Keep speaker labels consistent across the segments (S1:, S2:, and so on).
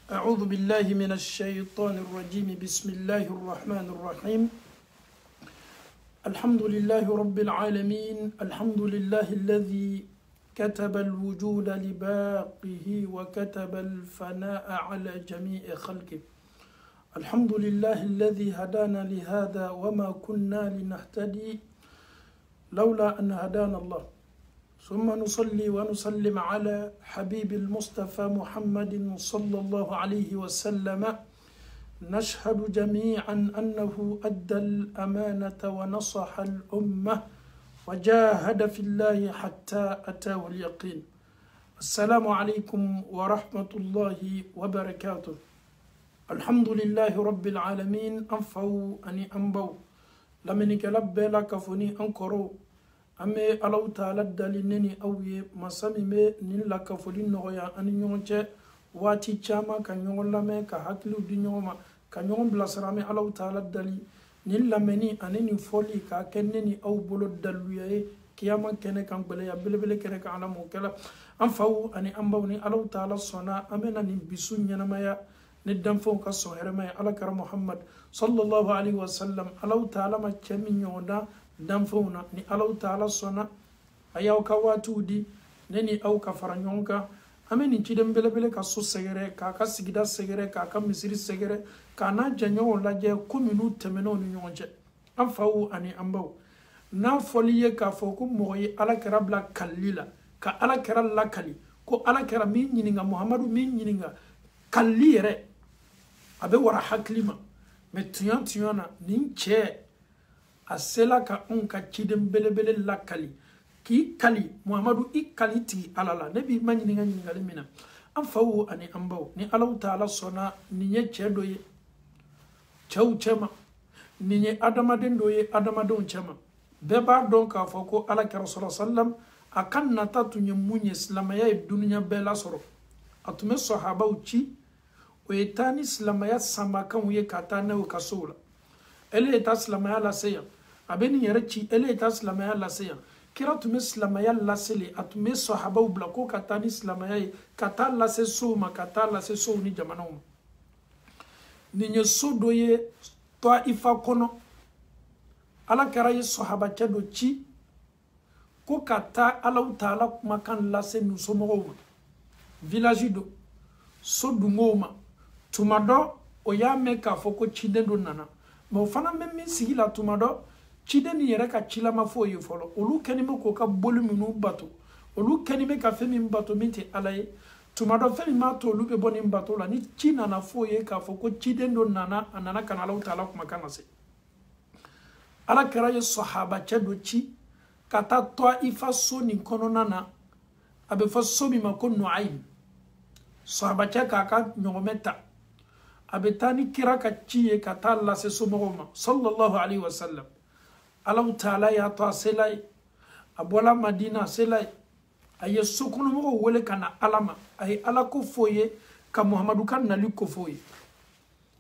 S1: أعوذ بالله من الشيطان الرجيم بسم الله الرحمن الرحيم الحمد لله رب العالمين الحمد لله الذي كتب الوجود لباقه وكتب الفناء على جميع خلقه الحمد لله الذي هدانا لهذا وما كنا لنهتدي لولا أن هدانا الله ثم نصلي ونسلم على حبيب المصطفى محمد صلى الله عليه وسلم نشهد جميعا أنه أدى الأمانة ونصح الأمة وجاهد في الله حتى أتاه اليقين السلام عليكم ورحمة الله وبركاته الحمد لله رب العالمين أنفوا أني أنبوا لمنك لبي لك فني أنكروا أمي ألو تعالى دلينني أوي مسامي مي نلا كفولين نغيا أني نيونجي واتي چاما كان يون لامي كهاكلو دي نيوما كان يون بلاسرامي ألو تعالى دلي نلا مني أني نفولي كاكنني أو بلو دلوية كياما كنه كان بليا بلبل كنه كان على موكلا أنفو أني أنبوني ألو تعالى صنا أمنا نبسو نينمايا ندم فوق الصهرمايا على كرم محمد صلى الله عليه وسلم ألو تعالى ما كمي نيونا danfona ni Allah ta'ala sona ayaw ka watudi neni aw ka faranyonka ameni cidem belebele ka so segere ka sigida segere ka misiri segere ka na janyo laje kominu temeno ni nyonje amfawu ani ambaw na foliye ka foku moyi ala karabla kallila ka ala karalla kali ko ala kara min yininga muhammadu min yininga kallire abe wara haklima metuyana ninche asela ka unka cidem belebele la kali ki kali muhammadu ikali ti alala nabi manyi nga ngali mina amfawu ani ambaw ni Allah ta'ala sona ni nye chedoye chaw chema ni nye adama dendoye adama don chema beba don ka foko ala ka rasul sallam akan natatu nye munye islamaya dunya bela soro atume sahaba uchi oetani islamaya samakan uye katana ukasula ele eta islamaya la seya abeni yarachi ele ta islamaya la seya kira tume islamaya la sele atume sahaba ublako katani islamaya kata la se soma kata la se so ni jamana ninye sodoye to ifa kono ala karaye sahaba chado chi ko kata ala utala makan la se nusomo village do sodungoma tumado oyame ka foko chidendo nana mo fana memmi sigila tumado chideni yere ka chilama foyi folo olu kenime ko ka boluminu bato olu kenime ka femi bato minti alaye tumado femi mato olu be boni bato la ni china na foyi ka foko chidendo nana anana kana Allah ta'ala kuma kana se ala karaye sahaba chado chi kata toa ifa soni kono nana abe fa sobi makon nuaim sahaba chaka ka nyometa abe tani kira ka chiye kata Allah se somoma sallallahu alaihi wasallam Allah ta'ala ya to selay abola madina selay aye sokunu mo wole kana alama ay ala ko foye ka muhammadu kan nali ko foye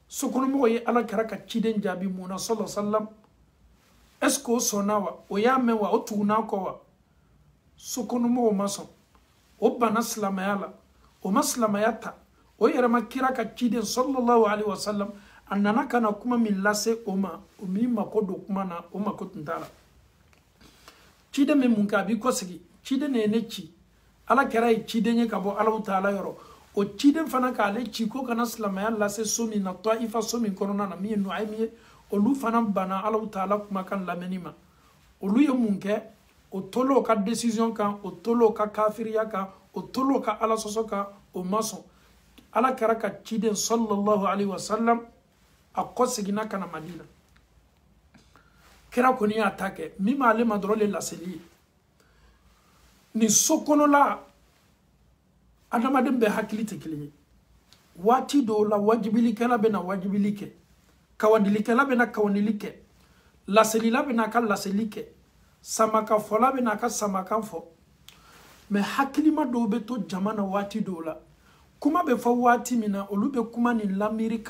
S1: sokunu mo ye ala karaka chiden jabi muna sallallahu alaihi wasallam esko sonawa o ya mewa o tuna ko wa sokunu mo maso o bana slama yala o maslama yata o yere makira ka chiden sallallahu alaihi wasallam annana kana kuma min lase oma umi makodo kuma na oma kotundala chide me munka bi kosigi chide ne nechi ala kera chide nye kabo Allah ta'ala yoro o chide fana ka ale chiko kana slama ya lase somi na taifa somi korona na mi nuaimi olu fana bana Allah ta'ala kuma kan lamenima olu ye munke o tolo ka decision kan o tolo ka kafiriya kan o tolo ka ala sosoka o mason ala kera ka chide sallallahu alaihi wasallam akosigina kana madina kira koni atake mima ale madrole la seli ni sokono la adama dembe hakilite kilinyi wati do la wajibili kala bena wajibilike kawandilike la bena kawandilike la seli la bena ka la selike samaka fola bena ka samaka fo me hakilima do beto jamana wati do la kuma be fa wati mina olube kuma ni lamiri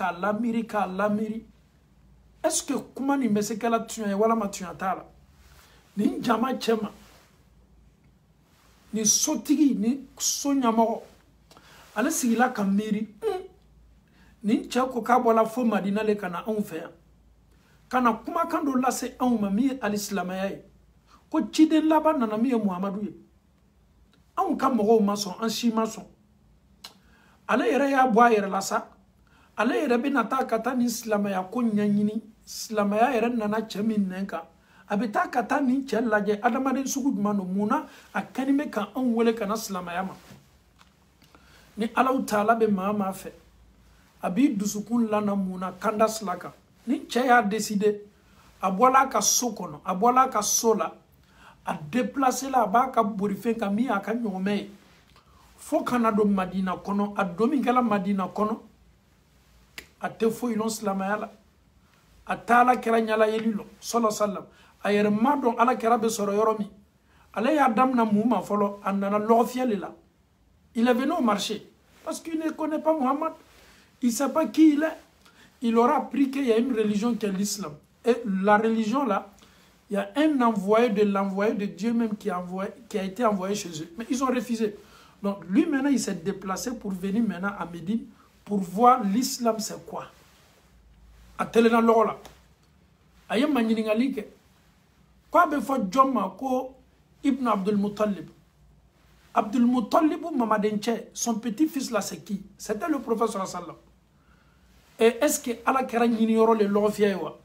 S1: est-ce que kuma ni mesekala tuya wala matuya tala ni jama chema ni sotigi ni sonyamo ala sigila kamiri nin cɛ ko k'a bɔla fo Madina le kana anw fɛ yan kana kumakan dɔ lase anw ma min ye alisilamaya ye ko ciden laban nana min ye Muhamadu ye anw ka mɔgɔw ma sɔn an si ma sɔn ale yɛrɛ y'a bɔ a yɛrɛ la sa ale yɛrɛ bɛna taa ka taa nin silamaya ko ɲɛɲini silamaya yɛrɛ nana cɛ min nɛn kan a bɛ taa ka taa nin cɛ lajɛ adamaden sugu jumɛn don mun na a kɛni bɛ ka anw wele ka na silamaya ma ni Alahu Taala bɛ maa maa fɛ a b'i dusukun lana mun na kanda sila kan ni cɛ y'a décidé a bɔla a ka so kɔnɔ a bɔla a ka so la a déplacé la a b'a ka borifɛn kan min y'a ka ɲɔgɔmɛ ye fo kana don Madina kɔnɔ a don min kɛla Madina kɔnɔ a tɛ foyi lɔn silamaya la a t'a Ala kɛra ɲala yeli lɔn sallallahu alaihi wasallam a yɛrɛ ma dɔn Ala kɛra bɛ sɔrɔ yɔrɔ min ale y'a damina mun ma fɔlɔ a nana lɔgɔfiyɛ de la il est venu au marché parce qu'il ne connaît pas Muhammad il sait pas qui il est il aura appris qu'il y a une religion qui est l'islam et la religion là il y a un envoyé de l'envoyé de Dieu même qui a été envoyé chez eux mais ils ont refusé donc lui maintenant il s'est déplacé pour venir maintenant à Médine pour voir l'islam c'est quoi a telena lɔgɔ la a ye ma ɲiningali kɛ ko a bɛ fɔ jɔn ma ko Ibn Abdul Muttalib Abdul Muttalib mamaden cɛ son petit-fils là c'est qui c'était le prophète sallallahu alayhi wa sallam et est-ce que Ala kɛra ɲini yɔrɔ le lɔgɔfiyɛ ye wa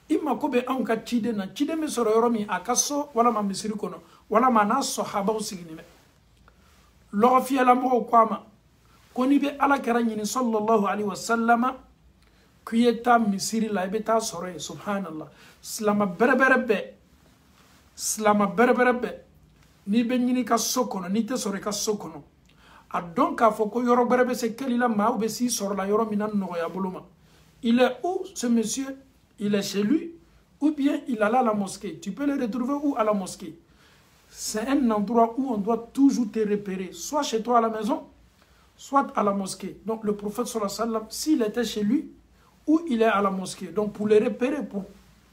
S1: i mako bɛ anw ka ciden na ciden bɛ sɔrɔ yɔrɔ min a ka so walama misiri kɔnɔ walama a n'a sɔhabaw sigini bɛ lɔgɔfiyɛlamɔgɔw ko a ma ko n'i bɛ Ala kɛra ɲini sallallahu alayhi wa sallam k'i ye taa misiri la i bɛ taa sɔrɔ yen subhanallah silama bɛrɛbɛrɛ bɛɛ n'i bɛ ɲini ka so kɔnɔ n'i tɛ sɔrɔ i ka so kɔnɔ a dɔn k'a fɔ ko yɔrɔ bɛrɛ bɛ se kɛli la maaw bɛ s'i sɔrɔ la yɔrɔ min na nɔgɔya bolo ma il est où ce monsieur il est chez lui ou bien il allait à la mosquée tu peux le retrouver où à la mosquée c'est un endroit où on doit toujours te repérer soit chez toi à la maison soit à la mosquée donc le prophète sallallahu alayhi wa sallam s'il était chez lui ou il est à la mosquée donc pour le repérer pour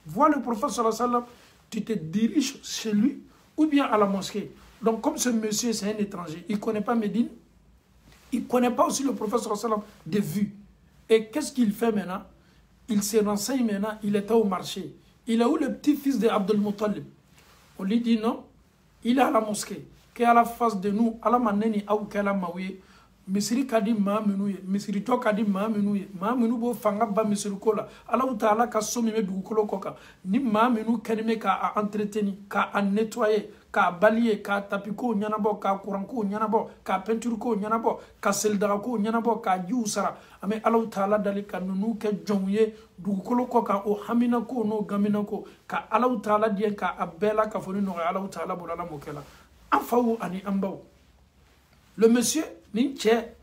S1: voir le prophète sallallahu alayhi wa sallam tu te diriges chez lui ou bien à la mosquée. Donc comme ce monsieur c'est un étranger, il ne connaît pas Médine, il ne connaît pas aussi le prophète sallallahu alayhi wa sallam de vue. Et qu'est-ce qu'il fait maintenant? Il se renseigne maintenant, il était au marché. Il est où le petit-fils de Abdul Muttalib? On lui dit non, il est à la mosquée, qui est à la face de nous, à la maneni ou qu'elle a maoué. Misiri kadi ma minouye, misiri to kadi ma minouye, ma minou bo fanga ba misiri kola. Alahu Taala ka somi me dugukolo koka. Ni ma minou kenime ka entretenir, ka nettoyer, ka balayer, ka tapiko nyanabo, ka kuranko nyanabo, ka peinture ko nyanabo, ka seldako nyanabo, ka jiusara. Ame Alahu Taala dali ka nunu ke jonye dugukolo koka o hamina ko no gamina ko ka Alahu Taala dien ka abela ka foni no Alahu Taala bolala mokela. Afawu ani ambaw. Le monsieur ni cɛ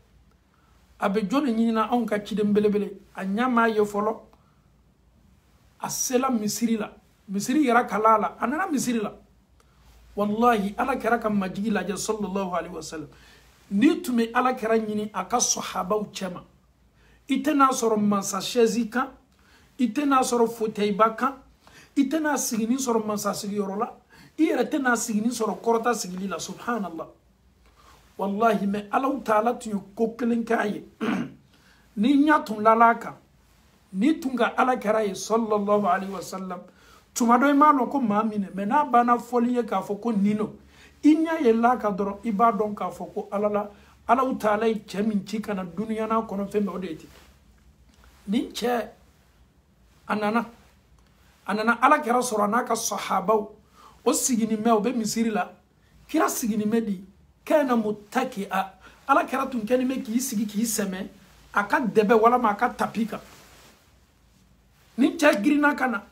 S1: a bɛ jɔn de ɲinina anw ka ciden belebele a ɲa m'a ye fɔlɔ a sela misiri la misiri yɛrɛ kala la a nana misiri la wallahi Ala kɛra ka majigi lajɛ sallallahu alaihi wa sallam n'i tun bɛ Ala kɛra ɲini a ka sɔhabaw cɛma i tɛna sɔrɔ mansa chaise kan i tɛna sɔrɔ fauteuil ba kan i tɛna sigini sɔrɔ mansa sigiyɔrɔ la i yɛrɛ tɛna sigini sɔrɔ kɔrɔta sigili la subhanallah wallahi mais Alahu Taala tun ye ko kelen k'a ye ni ɲa tun lala kan ni tun ka Ala kɛra ye sallallahu alaihi wa sallam tuma dɔ i m'a dɔn ko maa minɛ mais n'a banna fɔli ye k'a fɔ ko nino i ɲa yɛlɛla kan dɔrɔn i b'a dɔn k'a fɔ ko Ala la Alahu Taala ye cɛ min ci ka na duniya n'a kɔnɔ fɛn bɛɛ o de ye ten nin cɛ a nana Ala kɛra sɔrɔ a n'a ka sɔhabaw o sigini mɛ o bɛ misiri la kira sigini mɛ di kana muttaki'a Ala kɛra tun kɛni mɛ k'i sigi k'i sɛmɛ a ka dɛbɛ walama a ka tapi kan ni cɛ girinna ka na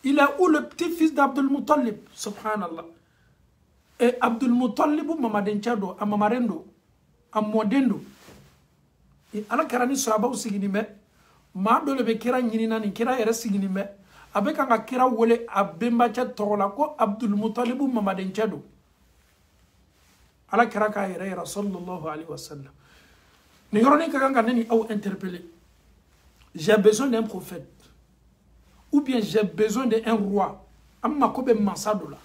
S1: il est où le petit-fils d'Abdul Muttalib subhanallah et Abdul Muttalib mamaden cɛ don a mamaren don a mɔden don Ala kɛra ni sahabaw sigini mɛ maa dɔ le bɛ kira ɲinina ni kira yɛrɛ sigini mɛ a bɛ kan ka kira wele a benbacɛ tɔgɔ la ko Abdul Muttalib mamaden cɛ don Ala kɛra k'a yɛrɛ yira sallallahu alaihi wa sallam ni yɔrɔnin ka kan ka ne ni aw interpeller j'ai besoin d'un prophète ou bien j'ai besoin d'un roi an mako bɛ mansa dɔ la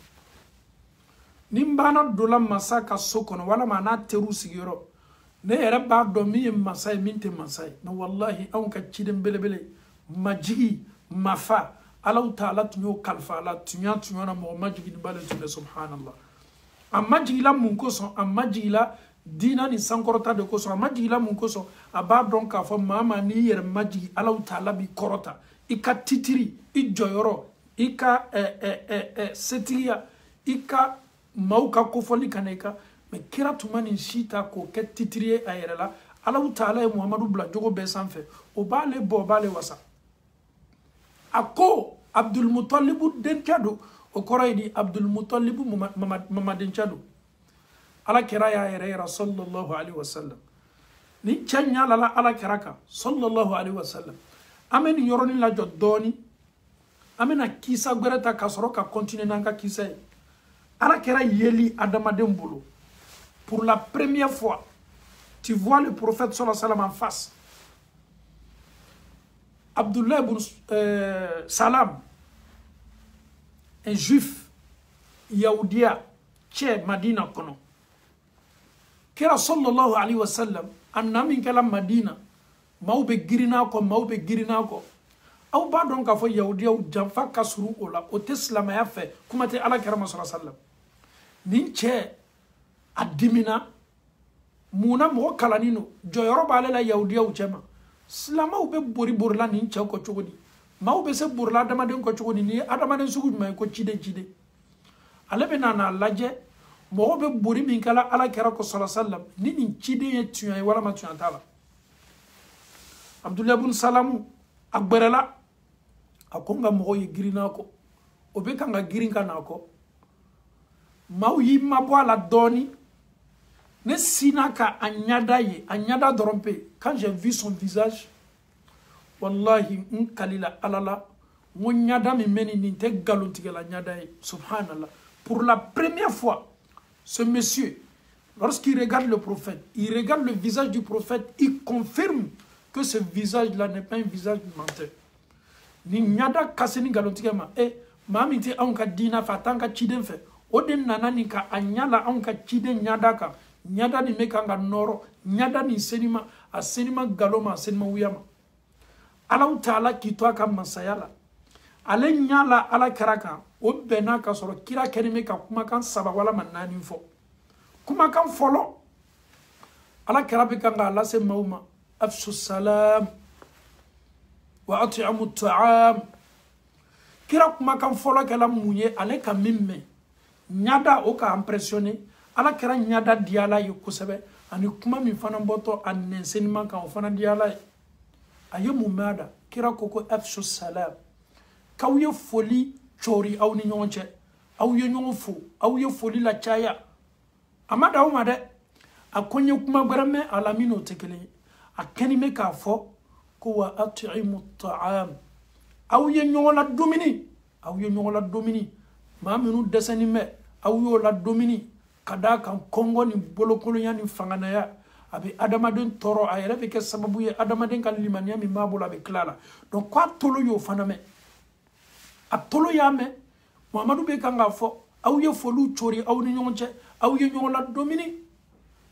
S1: ni n banna dɔ la mansa ka so kɔnɔ walama a n'a teriw sigiyɔrɔ ne yɛrɛ b'a dɔn min ye masa ye min tɛ masa ye mais wallahi anw ka ciden belebele majigi mafa Allahu Ta'ala tun y'o kalifa la tun na mɔgɔ majigi ni bale tun bɛ subhanallah a majigila mun kosɔn a majigila diina ni sankɔrɔta de kosɔn a majigila mun kosɔn a b'a dɔn k'a fɔ maa maa n'i yɛrɛ majigi Allahu Ta'ala b'i kɔrɔta i ka titiri i jɔyɔrɔ i ka setigiya i ka maaw ka kofɔli ka na i ka mais kira tuma nin si ta k'o kɛ titiri ye a yɛrɛ la Allahu Ta'ala ye Muhamadu bila jogo bɛɛ sanfɛ o b'ale bɔ o b'ale wasa a ko Abdul Mutalibu denkɛ don o kɔrɔ ye di Abdul Mutalibu mama denkɛ don ala kira y'a yɛrɛ yira sallallahu alaihi wasallam ni cɛ ɲalala ala kira kan sallallahu alaihi wasallam an bɛ nin yɔrɔnin lajɔ dɔɔni an bɛna kisa gwɛrɛ ta ka sɔrɔ ka continuer n'an ka kisa ye ala kira yeli adamaden bolo pour la première fois tu vois le prophète sallallahu alaihi wasallam en face Abdullah ibn Salam, un juif Yahudia, chez Madina kono. Kira sallallahu alayhi wa sallam, an namin kala Madina, maube girina ko. Aw ba don ka fo Yahudia ou janfa kasuru o la, o te silamaya fe, kuma te ala kira sallallahu alayhi wa sallam. Nin che adimina, muna mo kalanino, joyoro ba la Yahudia ou chema. Silamaw be bori borla ni cɛw ko cogo di maaw be se borla adamaden ko cogo di ni adamaden sugu jumɛn ko cide ale be nana lajɛ mɔgɔ be bori min kala ala kɛra ko sallallahu alaihi wasallam ni nin ciden ye tuɲa ye walama tuɲa t'a la Abdullah ibn Salam a gbɛrɛla a ko n ka mɔgɔ ye girinna kɔ o be kan ka girin ka na kɔ maaw y'i mabɔ a la dɔɔni ne sina ka a ɲada dɔrɔn pe quand j'ai vu son visage wallahi n kalila alala n ɲada min bɛ nin tɛ galontigɛla ɲada ye subhanallah pour la première fois ce monsieur lorsqu'il regarde le prophète il regarde le visage du prophète il confirme que ce visage là n'est pas un visage menteur ni ɲada kase ni galontigɛ ma maa min tɛ anw ka diina fɛ a t'an ka ciden fɛ o de nana nin ka a ɲala anw ka ciden ɲada kan ɲada ni me kan ka nɔrɔ ɲada ni senima a senima galoma a senima wuyama Allahu Ta'ala k'i to a ka masaya la ale ɲala ala kɛra kan o bɛnna ka sɔrɔ kira kɛlen bɛ ka kumakan 3 walama 4 fɔ kumakan fɔlɔ ala kɛra bɛ kan k'a lase maaw ma afsu salam wa at'imu ta'am kira kumakan fɔlɔ kɛla mun ye ale ka min mɛn ɲada o ka impressionné ala kɛra ɲada di ala ye kosɛbɛ ani kuma min fana bɔtɔ a nɛnsɛnima kan o fana di ala ye a ye mun mɛn a da kira ko ko afsu salam k'aw ye foli cori aw ni ɲɔgɔn cɛ aw ye ɲɔgɔn fo aw ye foli la caya a ma da aw ma dɛ a ko n ye kuma gbɛrɛ mɛn a la min n'o tɛ kelen ye a kɛni bɛ k'a fɔ ko wa at'imu ta'am aw ye ɲɔgɔn la dumuni maa minnu dɛsɛnin bɛ aw y'o la dumuni ka d'a kan kɔngɔ ni bolokolonya ni fanganaya a bɛ adamaden tɔɔrɔ a yɛrɛ bɛ kɛ sababu ye adamaden ka limaniya min b'a bolo a bɛ tila la donc k'a tolo y'o fana mɛn a tolo y'a mɛn Muhamadu bɛ kan k'a fɔ aw ye foliw cori aw ni ɲɔgɔn cɛ aw ye ɲɔgɔn la dumuni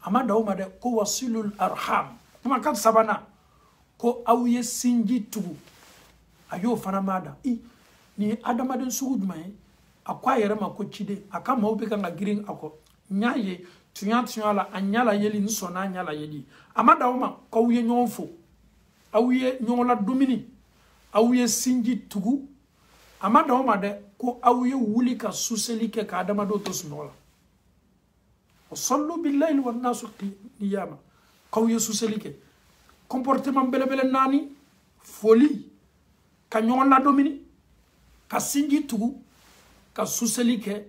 S1: a ma da o ma dɛ ko wasilul arham kumakan 3nan ko aw ye sinji tugu a y'o fana ma da nin ye adamaden sugu jumɛn ye a ko a yɛrɛ ma ko ciden a ka maaw bɛ kan ka girin a kɔ n y'a ye tuɲa la a ɲala yeli n sɔnna a ɲala yeli a ma da o ma k'aw ye ɲɔgɔn fo aw ye ɲɔgɔn la dumuni aw ye sinji tugu a ma da o ma dɛ ko aw ye wuli ka suseli kɛ ka adamadenw to sunɔgɔ la wa sallu billahi wa nasu niyama k'aw ye suseli kɛ comportement belebele 4 foli ka ɲɔgɔn la dumuni ka sinji tugu ka suseli kɛ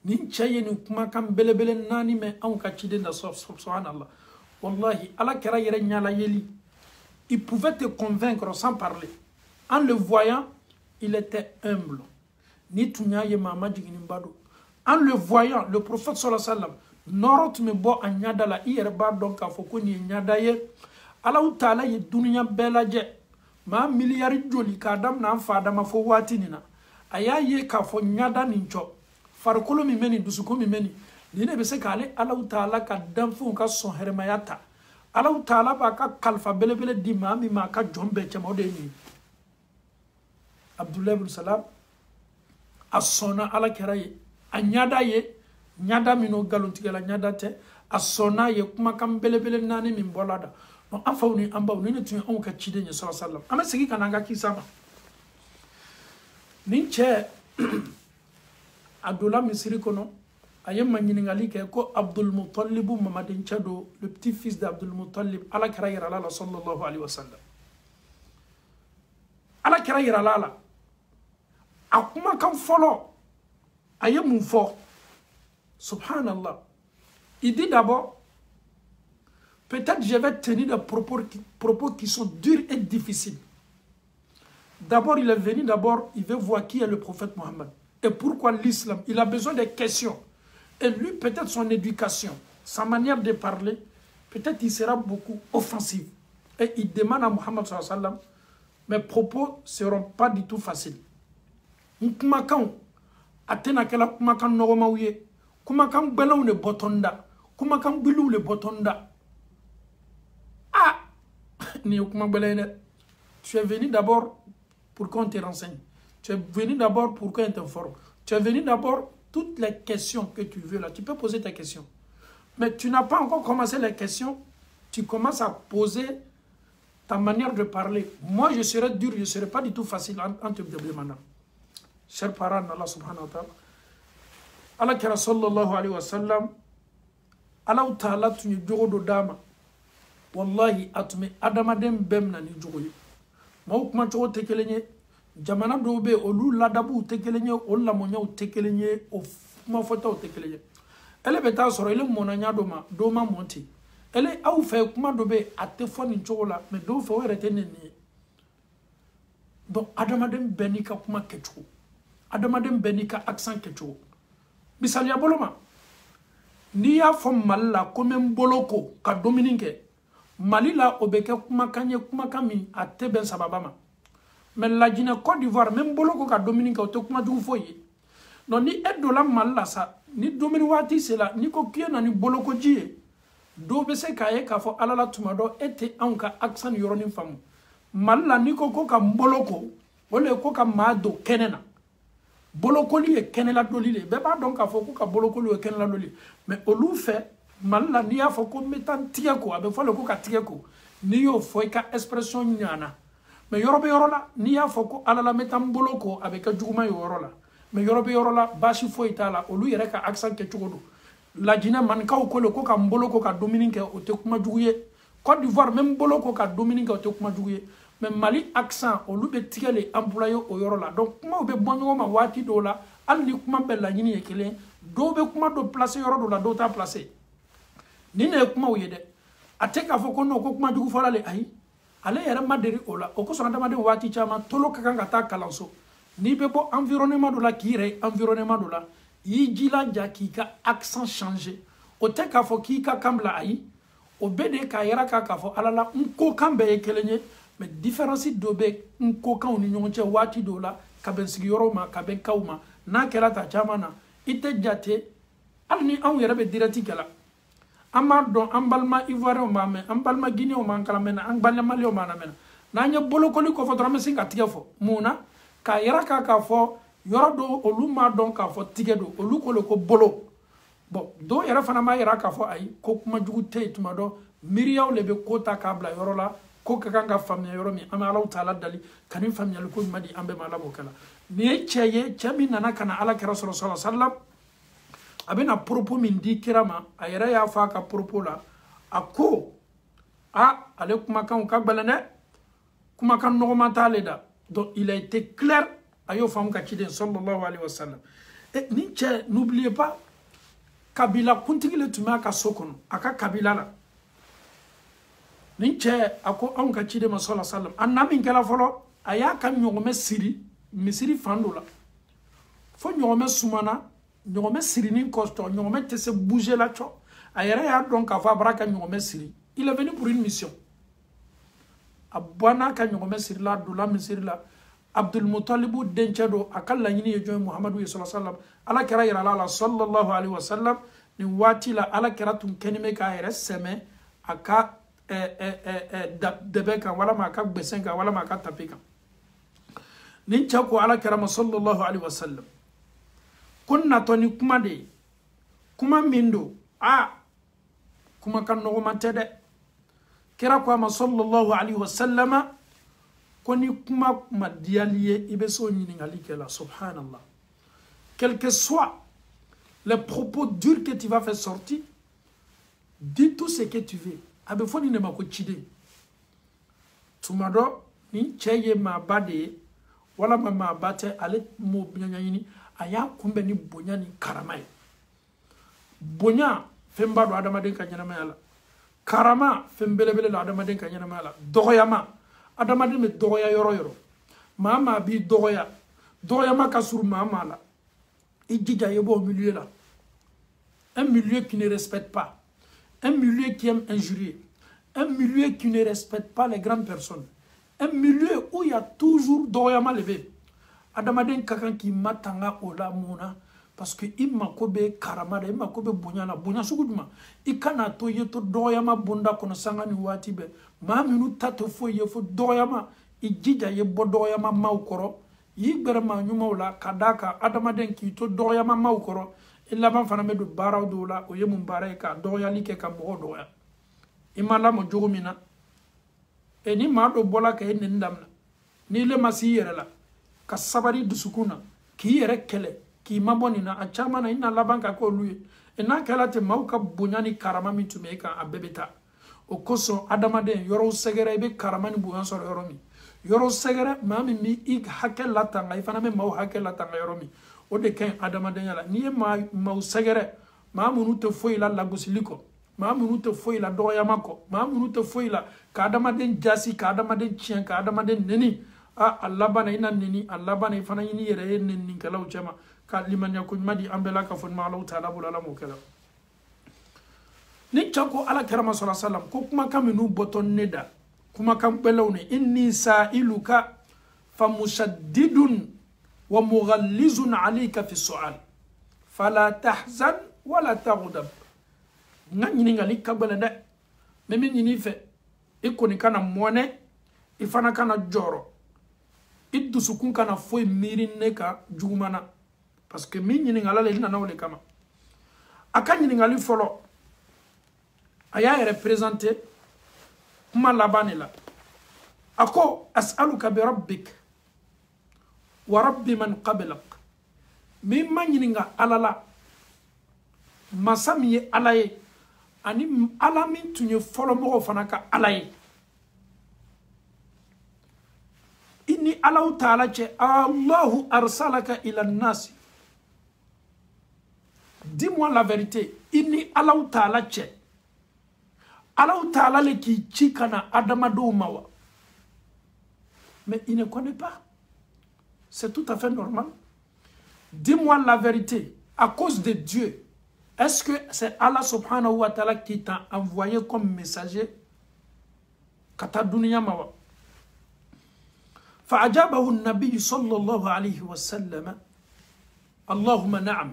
S1: nin cɛ ye nin kumakan belebele 4 mɛn anw ka ciden na subhanallah wallahi ala kɛra yɛrɛ ɲala yeli il pouvait te convaincre sans parler en le voyant il était humble ni tun y'a ye maa ma jigininba don en le voyant le prophète sallallahu alayhi wa sallam nɔrɔ tun bɛ bɔ a ɲada la i yɛrɛ b'a dɔn k'a fɔ ko nin ye ɲada ye Allahu Ta'ala ye duniya bɛɛ lajɛ maa miliyari joli k'a daminɛ an fa dama fo waati nin na a y'a ye k'a fɔ ɲada nin cɔ farikolo min bɛ nin dusukun min bɛ nin de bɛ se k'ale Allahu Ta'ala ka danfɛnw ka sɔn hɛrɛmaya ta Allah Ta'ala ba ka kalfa belebele di mami ma ka jombe chama de ni Abdullah ibn Salam asona ala keraye anyada ye nyada mino galuntigala nyada te asona ye kuma kam belebele nani min bolada no afawni amba ni tun on ka chide ni sallallahu alaihi wasallam ama sigi kananga kisama ninche Abdullah Misri kono ayem manyiningali ke ko Abdul Muttalib Mamadin Chado le petit-fils d'Abdul Muttalib ala keraye ala sallallahu alaihi wasallam ala keraye ala akuma kan folo ayem fo subhanallah il dit d'abord peut-être je vais tenir des propos qui sont durs et difficiles. D'abord il est venu il veut voir qui est le prophète Mohammed et pourquoi l'islam. Il a besoin des questions et lui peut-être son éducation, sa manière de parler, peut-être il sera beaucoup offensif et il demande à Mohammed sallallahu alayhi wa sallam, mes propos ne seront pas du tout faciles. Kumakan atena kala kumakan noromauye kumakan belou le botonda kumakan bilou le botonda ah ni kumakbelene. Tu es venu d'abord pour qu'on te renseigne, tu es venu d'abord pour qu'on t'informe, tu es venu d'abord toutes les questions que tu veux là, tu peux poser tes questions mais tu n'as pas encore commencé les questions, tu commences à poser ta manière de parler. Moi je serai dur, je ne serai pas du tout facile en te demandant. Chers parents d'Allah subhanahu wa ta'ala, Allah kira sallallahu alayhi wa sallam, Allah ta'ala tu ni jogo do dama, wallahi atume adamadem bemna ni jogo yi. Mau kuma chogo tekelenye, jamana dobe olu ladabu tekelenye, olla monyaw tekelenye, o kuma fota o tekelenye. Ele beta soro ele monanya doma monti. Ele au fe kuma dobe ate foni chogo la, me do fe were tene ni. Donc adamadem benika kuma kechogo. Adamadem benika accent kecho bisalia boloma ni ya fom malla comme boloko ka dominique malila obeke kuma kanye kuma kami ateben sababama mais la Guinée Côte d'Ivoire même boloko ka dominique o to kuma du foyi non ni edola malla sa ni domini wati c'est là ni ko kiena ni boloko jie do be se kaye ka fo alala tumado ete anka accent yoroni famu malla ni ko ka boloko wole ko ka mado kenena bolokoli e kenela doli le beba donc a foko ka bolokoli e kenela doli mais olu fait mal la ni a foko metan tieko abe fo le ko ka tieko ni yo fo ka expression nyana mais yorobe yorola ni a foko ala la metan boloko abe ka juguma yorola mais yorobe yorola bashi fo itala olu yere ka accent ke chugodo la jina man ka ko le ko ka boloko ka dominique o te kuma juguye Côte d'Ivoire même boloko ka dominique o te kuma juguye mais Mali accent au lieu de tirer les employés au yorola donc comment on peut bon ma wati do la al ni kuma bella nyini ekele do be kuma do placer yoro do la do ta placer ni ne kuma o yede ateka foko no ko kuma dugu fala le ai ale yara maderi ola o ko so ndama de wati chama tolo kanga ta kalanso ni be bo environnement do la kire environnement do la yi jila jakika accent changer o teka fo ki ka kambla ai o bede ka yara ka fo alala ko kambe ekelenye mais différence dobe nko kan ni nyonche wati dola kaben sigiyoro ma kaben kawma na kela ta chamana ite jate alni an yere be dirati kala amma don ambalma ivoire ma me ambalma guinée o man kala men ambalma mali o mana men na nya bolokoli ko fodra me singa tigefo muna ka yara ka fo yoro do oluma don ka fo tigedo oluko le ko bolo bon do yara fana ma yara ka fo ay ko kuma jugu teytuma do miriyaw le be kota kabla yoro la ko kanga famnya yoro mi ama Allah Ta'ala dali kanin famnya ko madi ambe mala bokala ni cheye chami nana kana ala kira sallallahu alaihi wasallam abena propos min di kirama ayera ya fa ka propos la ako ale kuma kan ka balane kuma kan no mata leda donc il a été clair ayo fam ka kiden sallallahu alaihi wasallam et ni che n'oubliez pas kabila kuntigile tuma ka sokono aka kabila la ninche ako on ka chide ma sallallahu alaihi wasallam annamin kala folo aya kan nyogome siri misiri fandola fo nyogome sumana nyogome siri nin kosto nyogome tese bouger la cho ayere ya donc ava braka nyogome siri il est venu pour une mission abwana ka nyogome siri la dola misiri la Abdul Muttalib denchado akalla nyini yejo Muhammadu sallallahu alaihi wasallam ala kira ira la sallallahu alaihi wasallam ni wati la ala kira tun kenime ka ayere seme aka debe kan wala ma ka gbesen kan wala ma ka tapi kan nin cɛ ko ala kɛra ma sallallahu alaihi wasallam ko natɔ ni kuma de ye kuma min do kuma kan nɔgɔman tɛ dɛ kɛra ko a ma sallallahu alaihi wasallama ko ni kuma ma diyali ye i bɛ se o ɲininkali kɛ la subhanallah quel que soit les propos durs que tu vas faire sortir dis tout ce que tu veux a bɛ fɔ nin de ma ko ciden tuma dɔ nin cɛ ye maaba de ye wala ma ba tɛ ale m'o bonya ɲini a y'a kunbɛn ni bonya ni karama ye bonya fɛn ba don adamaden ka ɲɛnamaya la karama fɛn belebele la adamaden ka ɲɛnamaya la dɔgɔyama adamaden bɛ dɔgɔya yɔrɔ yɔrɔ maa b'i dɔgɔya dɔgɔyama ka surun maa la i jija i b'o milieu la un milieu qui ne respecte pas un milieu qui aime injurier un milieu qui ne respecte pas les grandes personnes un milieu où il y a toujours dɔgɔyama le bɛ adamaden ka kan k'i matanga o la mun na parce que i mako bɛ karama la i mako bɛ bonya la bonya sugu jumɛn i kana to i ye to dɔgɔyama bonda kɔnɔ sanga ni waati bɛɛ maa minnu ta tɛ foyi ye fo dɔgɔyama i jija i ye bɔ dɔgɔyama maaw kɔrɔ i gbɛrɛ maa ɲumanw la ka d'a kan adamaden k'i to dɔgɔyama maaw kɔrɔ i laban fana bɛ don baaraw dɔw la o ye mun baara ye ka dɔgɔyali kɛ ka mɔgɔw dɔgɔya i ma lamɔ cogo min na ni maa dɔ bɔla ka e nɛni daminɛ n'i le ma s'i yɛrɛ la ka sabari dusukun na k'i yɛrɛ kɛlɛ k'i mabɔ nin na a caman na i na laban ka kɛ olu ye n'a kɛla ten maaw ka bonya ni karama min tun bɛ e kan a bɛɛ bɛ taa o kosɔn adamaden yɔrɔw sɛgɛrɛ i bɛ karama ni bonya sɔrɔ yɔrɔ min yɔrɔ sɛgɛrɛ maa min bɛ i hakɛ latanga i fana bɛ maaw hakɛ latanga yɔrɔ min o de ka ɲi adamadenya la n'i ye maaw sɛgɛrɛ maa minnu tɛ foyi la lagosili kɔ maa minnu tɛ foyi la dɔgɔyama kɔ maa minnu tɛ foyi la ka adamaden jasi ka adamaden tiɲɛ ka adamaden nɛni a laban na i na nɛni a laban na i fana ɲini yɛrɛ ye nɛnikɛlaw cɛ ma ka limaniya ko ɲuman di an bɛɛ la ka fɔ ɲuman Alahu Taala bolo Ala m'o kɛ la ni cɛ ko ala kɛra ma sɔrɔ salam ko kumakan minnu bɔtɔ ne da kumakan gbɛlɛw ne inni sa'iluka fa mushaddidun wa mughallizun alayka fi su'al fala tahzan wala taghdab nga ɲiningali ka gbɛlɛn dɛ mɛ min ɲini fɛ i kɔni kana mɔnɛ i fana kana jɔrɔ i dusukun kana foyi miiri ne ka jugumana parce que min ɲininkala le i nana o le kama a ka ɲininkali fɔlɔ a y'a yɛrɛ présenter kuma laban de la a ko as'aluka bi rabbik wa rabbi man qablak min ma ɲininka ala la masa min ye ala ye ani ala min tun ye fɔlɔ mɔgɔw fana ka ala ye i ni Alahu Taala cɛ Allahu arsalaka ila nasi dis-moi la vérité i ni Alahu Taala cɛ Alahu Taala le k'i ci kana adamadenw ma wa mais il ne connaît pas c'est tout à fait normal dis-moi la vérité à cause de Dieu est-ce que c'est Allah subhanahu wa ta'ala qui t'a envoyé comme messager kata dunya ma wa فأجابه النبي صلى الله عليه وسلم اللهم نعم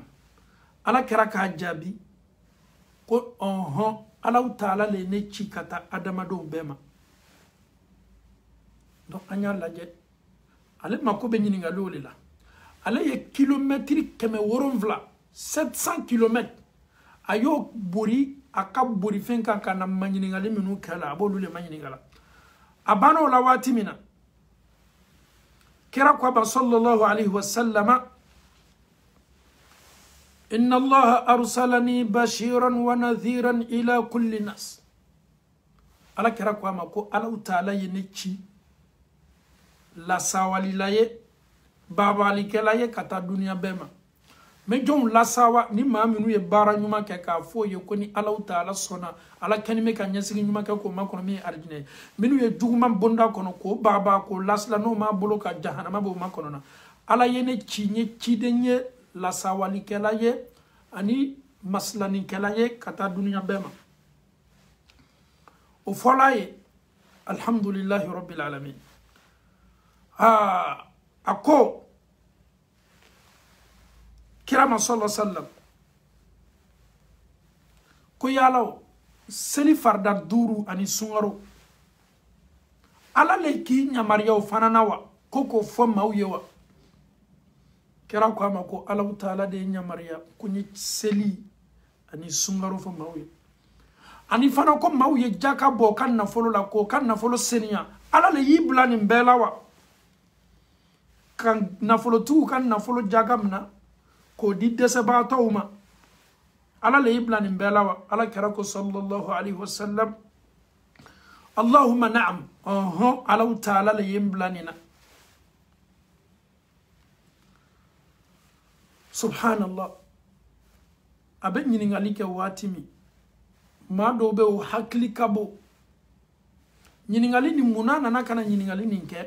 S1: على كراك جابي قل Alahu Taala le ne ci ka taa adamadenw bɛɛ ma donc an y'a lajɛ ale mako bɛ ɲininkaliw de la ale ye kilomɛtiri 700 700 kilomètres a y'o bori a ka borifɛn kan ka na maɲininkali minnu kɛ la a b'olu le maɲininkala a banna o la waati min na kira ko a ma sallallahu alaihi wa sallama إن الله أرسلني بشيرا ونذيرا إلى كل الناس على كراكو أماكو على تعالى ينتشي لا سوالي لاي بابا لكلاي كتا دنيا بما من جون لا سوا ni maa minnu ye baara ɲuman kɛ k'a fɔ ye ko ni Alahu Taala sɔnna ala kɛnimɛ ka ɲɛsigi ɲuman kɛ k'o makɔnɔ min ye arijinɛ ye minnu ye juguman bonda kɔnɔ k'o baba k'o lasila n'o m'a bolo ka jahanama b'o makɔnɔ na ala ye ne ci n ye ciden ye lasawalikɛla ye ani maslanikɛla ye ka taa duniya bɛɛ ma o fɔla ye alhamdulillahi rabbil alamin a ko kira ma sallallahu alaihi wasallam ko yalaw seli farda duru ani sungaro ala le ki nyamariya fanana wa koko fo mawye wa kera ko amako Allah taala de nyamariya kunyi seli ani sungaro fo mawye ani fana ko mawye jaka bo kan na folo la ko kan na folo senia ala le yibla ni mbela wa kan na folo tu kan na folo jagamna ko di dese ba tawma ala le yibla ni mbela wa ala kera ko sallallahu alaihi wasallam Allahumma na'am Allah taala le yibla ni na subhanallah abe nyiningali ke watimi ma do be o hakli kabo nyiningali ni munana na kana nyiningali ninke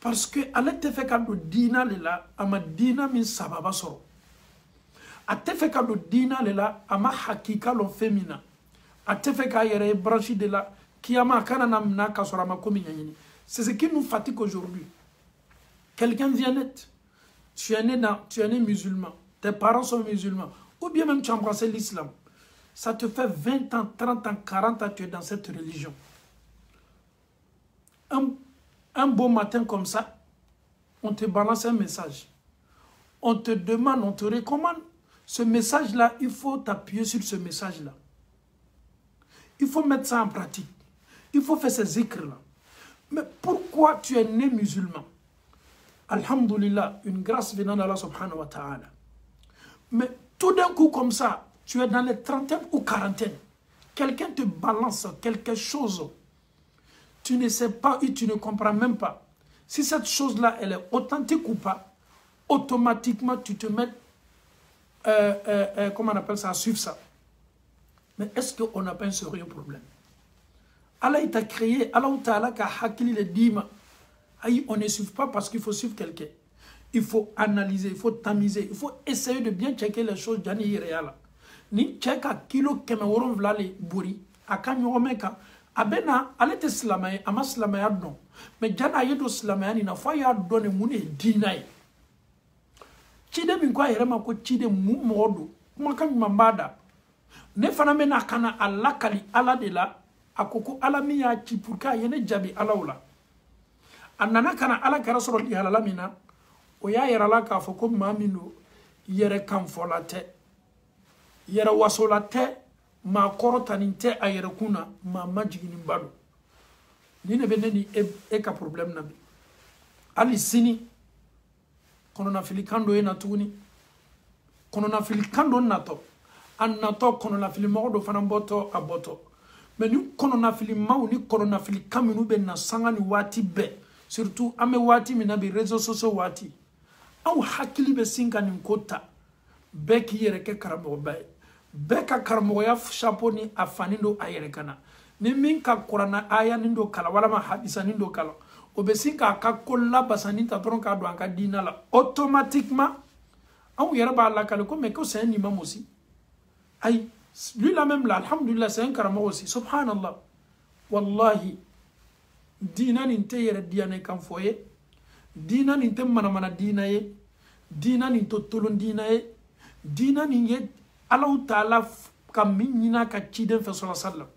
S1: parce que ala te fe ka do dina lela ama dina min sababa soro ate fe ka do dina lela ama hakika lo femina ate fe ka yere branche de la kiyama kana na ka soro ma komi nyini c'est ce qui nous fatigue aujourd'hui. Quelqu'un vient net, tu es né musulman, tes parents sont musulmans, ou bien même tu as embrassé l'islam. Ça te fait 20 ans, 30 ans, 40 ans, tu es dans cette religion. Un beau matin comme ça, on te balance un message. On te demande, on te recommande. Ce message-là, il faut t'appuyer sur ce message-là. Il faut mettre ça en pratique. Il faut faire ces zikrs-là. Mais pourquoi tu es né musulman? Alhamdulillah, une grâce venant d'Allah subhanahu wa ta'ala. Mais tout d'un coup comme ça, tu es dans les trentaines ou quarantaines. Quelqu'un te balance quelque chose. Tu ne sais pas et tu ne comprends même pas. Si cette chose-là, elle est authentique ou pas, automatiquement, tu te mets, comment on appelle ça, à suivre ça. Mais est-ce qu'on n'a pas un sérieux problème? Allah, il t'a créé, Allah Ta'ala, qui a hakili le dima. On ne suit pas parce qu'il faut suivre quelqu'un. Il faut analyser, il faut tamiser, il faut essayer de bien checker les choses. Jani réel. Ni check à kilo kemeworon vlale buri, à kanyomeka, abena, allez te slamaye, ama slamaye non. Mais jana yedo slamaye ni na fa ya donne mune dinaye. Chide minkwa yerema ko chide mu modo, kuma kan mambada. Ne fana mena kana Allah kali ala de la, akoko ala mi ya chipuka yene jabi ala ula. Anana kana ala kara soro li halala mina o ya yera la ka foko mamino yere kan folate yere wasolate ma korota ninte ayere kuna ma majigini bado ni ne beneni e ka problem nabi ali sini kono na filikando e natuni kono na filikando nato annato kono na filimodo fanamboto aboto mais ni kono na filimau ni kono na filikaminu be na sangani wati be surtout ame wati minabi réseaux sociaux wati aw hakili be sinka nin kota beki yere ke karamo bay beka karamo ya chapeau ni afanindo ayere kana ni minka qur'ana aya nindo kala wala ma hadisa nindo kala o be sinka ka kolla basani ta tron ka do anka dina la automatiquement aw yere ba la kala ko mais ko c'est un imam aussi ay lui là même là alhamdulillah c'est un karamo aussi subhanallah wallahi dina ninte yere diane kan foye dina ninte mana dina ye dina ninte tolon dina ye dina ninye Allah Ta'ala kam minina ka chiden fe sallallahu alaihi wasallam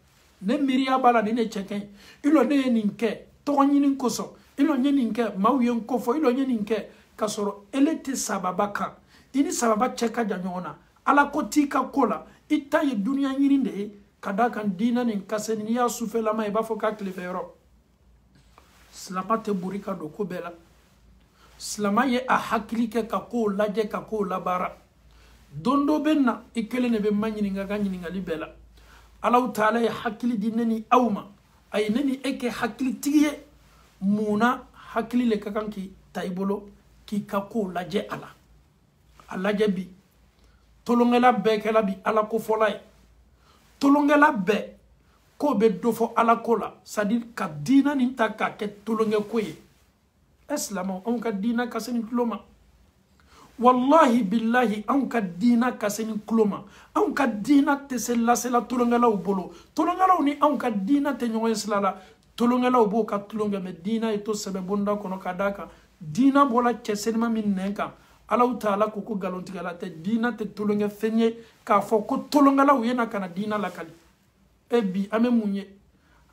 S1: ne miriya bala ne cheken ilo ne ninke to nyinin koso ilo nyeninke mawyen kofo ilo nyeninke kasoro elete sababa kan ini sababa cheka janyona ala kotika kola itaye dunia nyirinde kadaka dina nin kaseni ya sufela mai bafo ka klefero Slama te burika do ko bela slama ye a hakili ke ka ko laje ka ko labara dondo benna ikele ne be manyini nga ganyini ngali bela Allah Ta'ala ya hakili dineni awma ay neni eke hakili tigiye muna hakili le kakanki taibolo ki ka ko laje ala alaje bi tolongela be kala bi ala ko folay tolongela be ko be dofo ala kola c'est-à-dire ka dina ninta ka ke tulonge koye islam on ka dina ka seni kloma wallahi billahi on ka dina ka seni kloma on ka dina te sella tulonge la ubolo tulonge la ni on ka dina te nyoy slala tulonge la ubo ka tulonge me dina e to sebe bonda kono kadaka dina bola chesenma min nenka Allah Ta'ala ko galonti gala te dina te tulonge fenye ka fo ko tulonge la uyena kana dina la kali e bi ame munye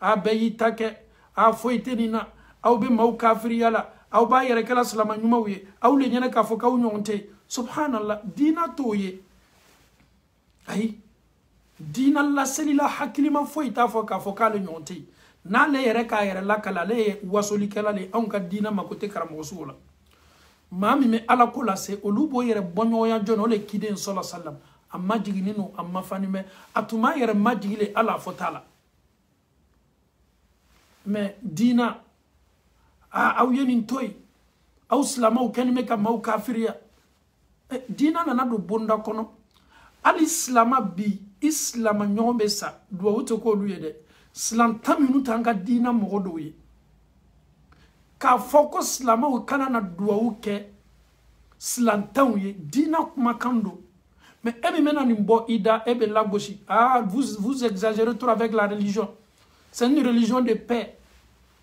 S1: a bayi take a foitenina aw be maw kafiriya la aw ba yere kala salama nyumaw ye aw le nyene ka fo kaw nyonte subhanallah dina toye ay dina la selila hakilima foita fo ka fo kala nyonte na le yere ka yere la kala le wasoli kala le on ka dina makote karamo sula mami me ala ko la se olubo yere bonyo ya jono le kiden sallallahu alaihi wasallam amma jigini no amma fani me atuma yere majigile ala fotala mais dina aw yenin toy aw slamaw ken me ka maw kafiriya dina nana do bonda kono al islama bi islama nyombe sa do woto ko luye de slam taminu tanga dina mogodo ye ka focus slamaw kana na do ke slantaw ye dina kuma kando mais ebe mena nimbo ida ebe lagoshi vous exagérez trop avec la religion. C'est une religion de paix.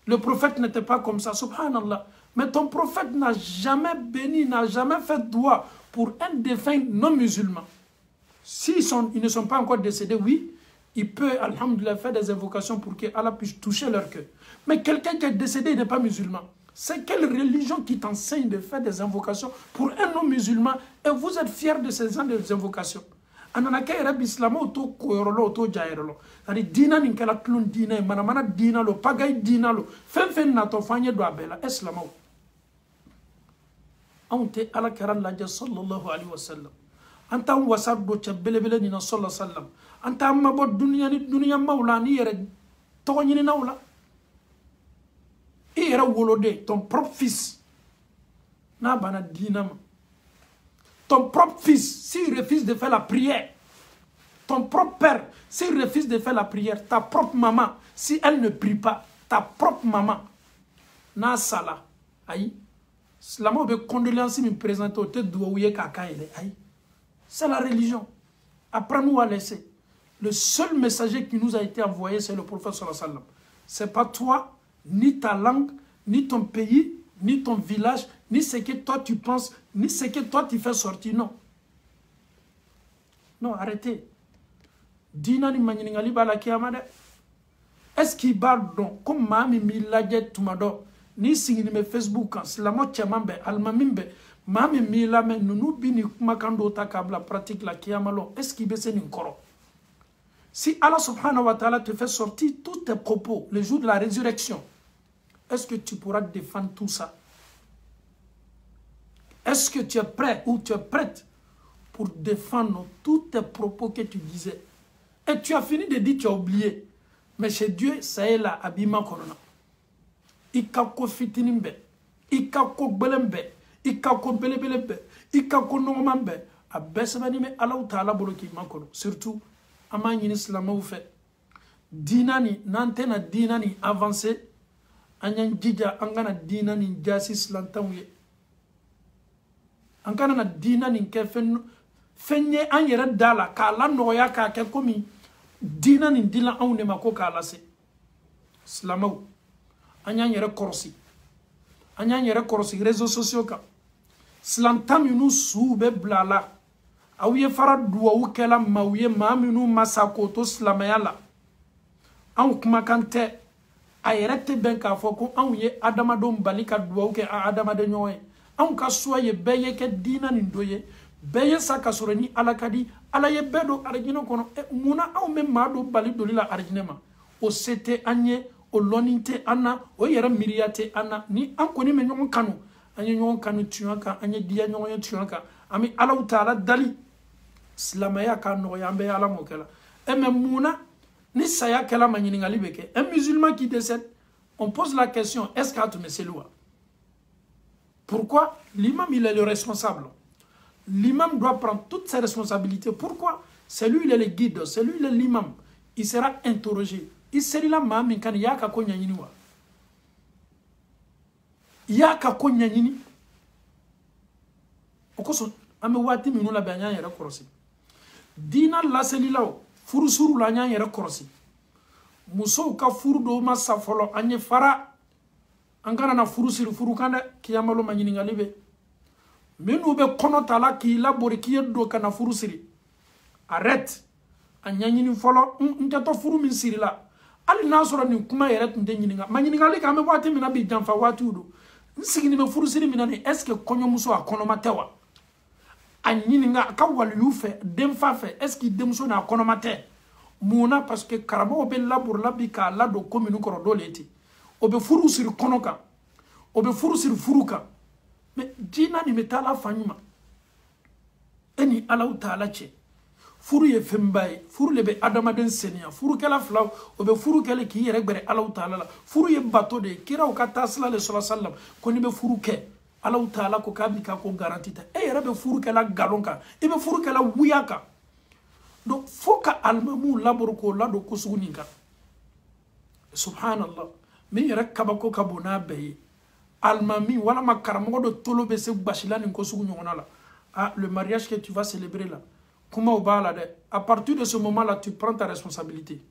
S1: Le prophète n'était pas comme ça, subhanallah. Mais ton prophète n'a jamais béni, n'a jamais fait doigt pour un défunt non musulman. S'ils ne sont pas encore décédés, oui, il peut, alhamdoulilah, faire des invocations pour que Allah puisse toucher leur cœur. Mais quelqu'un qui est décédé, il n'est pas musulman. C'est quelle religion qui t'enseigne de faire des invocations pour un non-musulman et vous êtes fiers de ces gens des invocations? Ananaka Arab Islam auto koyorolo auto jairolo. C'est-à-dire dina ninkala tlun dina manamana dina lo pagay dina lo fen na to fanye do abela islamo. Ante ala karal la sallallahu alaihi wasallam. Anta wasab do chabelebele ni sallallahu alaihi wasallam. Anta amma bo dunya maulani yere to nyini nawla. Et wolode ton propre fils na bana dina. Ton propre fils, s'il refuse de faire la prière, ton propre père, s'il refuse de faire la prière, ta propre maman, si elle ne prie pas, ta propre maman, na sala, aïe, la mot de condoléances me présente au tête dououye kaka aïe. C'est la religion. Apprends-nous à laisser. Le seul messager qui nous a été envoyé, c'est le prophète sallallahu alayhi wa sallam. C'est pas toi, ni ta langue, ni ton pays, ni ton village, ni ce que toi tu penses, ni ce que toi tu fais sortir, non. Non, arrêtez. Dina ni manyiningali bala kiyamade. Est-ce qu'il parle donc comme mami miladje tumado ni singini me Facebook kan silamo chamambe almamimbe mami milame nunu bini makando takabla pratique la kiyamalo. Est-ce qu'il baisse une koro? Si Allah subhanahu wa ta'ala te fait sortir tous tes propos le jour de la résurrection, est-ce que tu pourras défendre tout ça? Est-ce que tu es prêt ou tu es prête pour défendre tous tes propos que tu disais? Et tu as fini de dire, tu as oublié. Mais chez Dieu, ça est là, abima corona. Ikako fitinimbe, ikako belembe, ikako belebelebe, ikako nomambe. Abesabani me Allah ta'ala boloki makono. Surtout, amani islam ou fait. Dinani, nantena dinani avancé. Anyan jija angana dinani jasis lantauye. Angana na dinani ke fenye anyere dala ka la noya ka ke komi dinani dila awne mako ka lase. Islamou. Anyan yere korsi. Anyan yere korsi réseaux sociaux ka. Slantam yunu soube blala. Awye fara duwa ukela mawye maminu masakoto slamayala. An kuma kante ayerete ben ka foko an ye adamado balika duwa uke adamade nyoye. An ka soye beye ke dina ni doye. Beye sa kasureni alakadi alaye bedo arjino kono muna au me mado bali dolila arjinema. O sete anye o loninte anna o yera miriate anna ni an koni me nyon kanu anye nyon kanu tuanka anye dia nyon tuanka ami ala taala dali slamaya ka no yambe ala mokela e me muna ni saya kala manyini ngali beke un musulman qui décède on pose la question est-ce qu'à me seloua? Pourquoi? L'imam il est le responsable. L'imam doit prendre toutes ses responsabilités. Pourquoi? C'est lui il est le guide, c'est lui il est l'imam. Il sera interrogé. Il sera là mami kan yaka ko nyanyini wa. Yaka ko nyanyini. Okoso ame wati minu la banya yere korosi. Dina la selilao furu suru la nya yere korosi. Muso ka furu do ma safolo anye fara angana na furu siru furu kanda kiyamalo manyini ngalibe. Menu be kono tala ki labori ki do kana furu siri. Arrête. a ɲaɲini fɔlɔ n tɛ tɔ furu min sirila hali n'a sɔrɔ nin kuma yɛrɛ tun tɛ ɲininka ma ɲininkali kɛ an bɛ waati min na bi janfa waatiw don n sigini bɛ furusiri min na nin est ce que kɔɲɔmuso a kɔnɔma tɛ wa a ɲininka a ka waliyu fɛ denfa fɛ est ce que denmuso n'a kɔnɔma tɛ mun na parce que karamɔgɔ bɛ laburula bi k'a ladon ko minnu kɔrɔ dɔ le ten o bɛ furu siri kɔnɔ kan o bɛ furu siri furu kan mais diina nin bɛ taa la fa ɲuman e ni Alahu Taala cɛ furu ye fɛnba ye furu le bɛ adamaden seniya furukɛla filaw o bɛ furu kɛlen k'i yɛrɛ gbɛrɛ Alahu Taala la furu ye bato de ye kiraw ka taasira le sɔrɔ sallam ko n'i bɛ furu kɛ Alahu Taala ko k'a b'i ka ko garanti ta e yɛrɛ bɛ furu kɛla nkalon kan i bɛ furu kɛla wuya kan donc fo ka alimamuw laburu k'o ladon ko sugu nin kan subhanallah min yɛrɛ kabako ka bon n'a bɛɛ ye alimami walama karamɔgɔ dɔ tolo bɛ se basila nin ko sugu ɲɔgɔnna la ah le mariage que tu vas célébrer là comment va là à partir de ce moment là tu prends ta responsabilité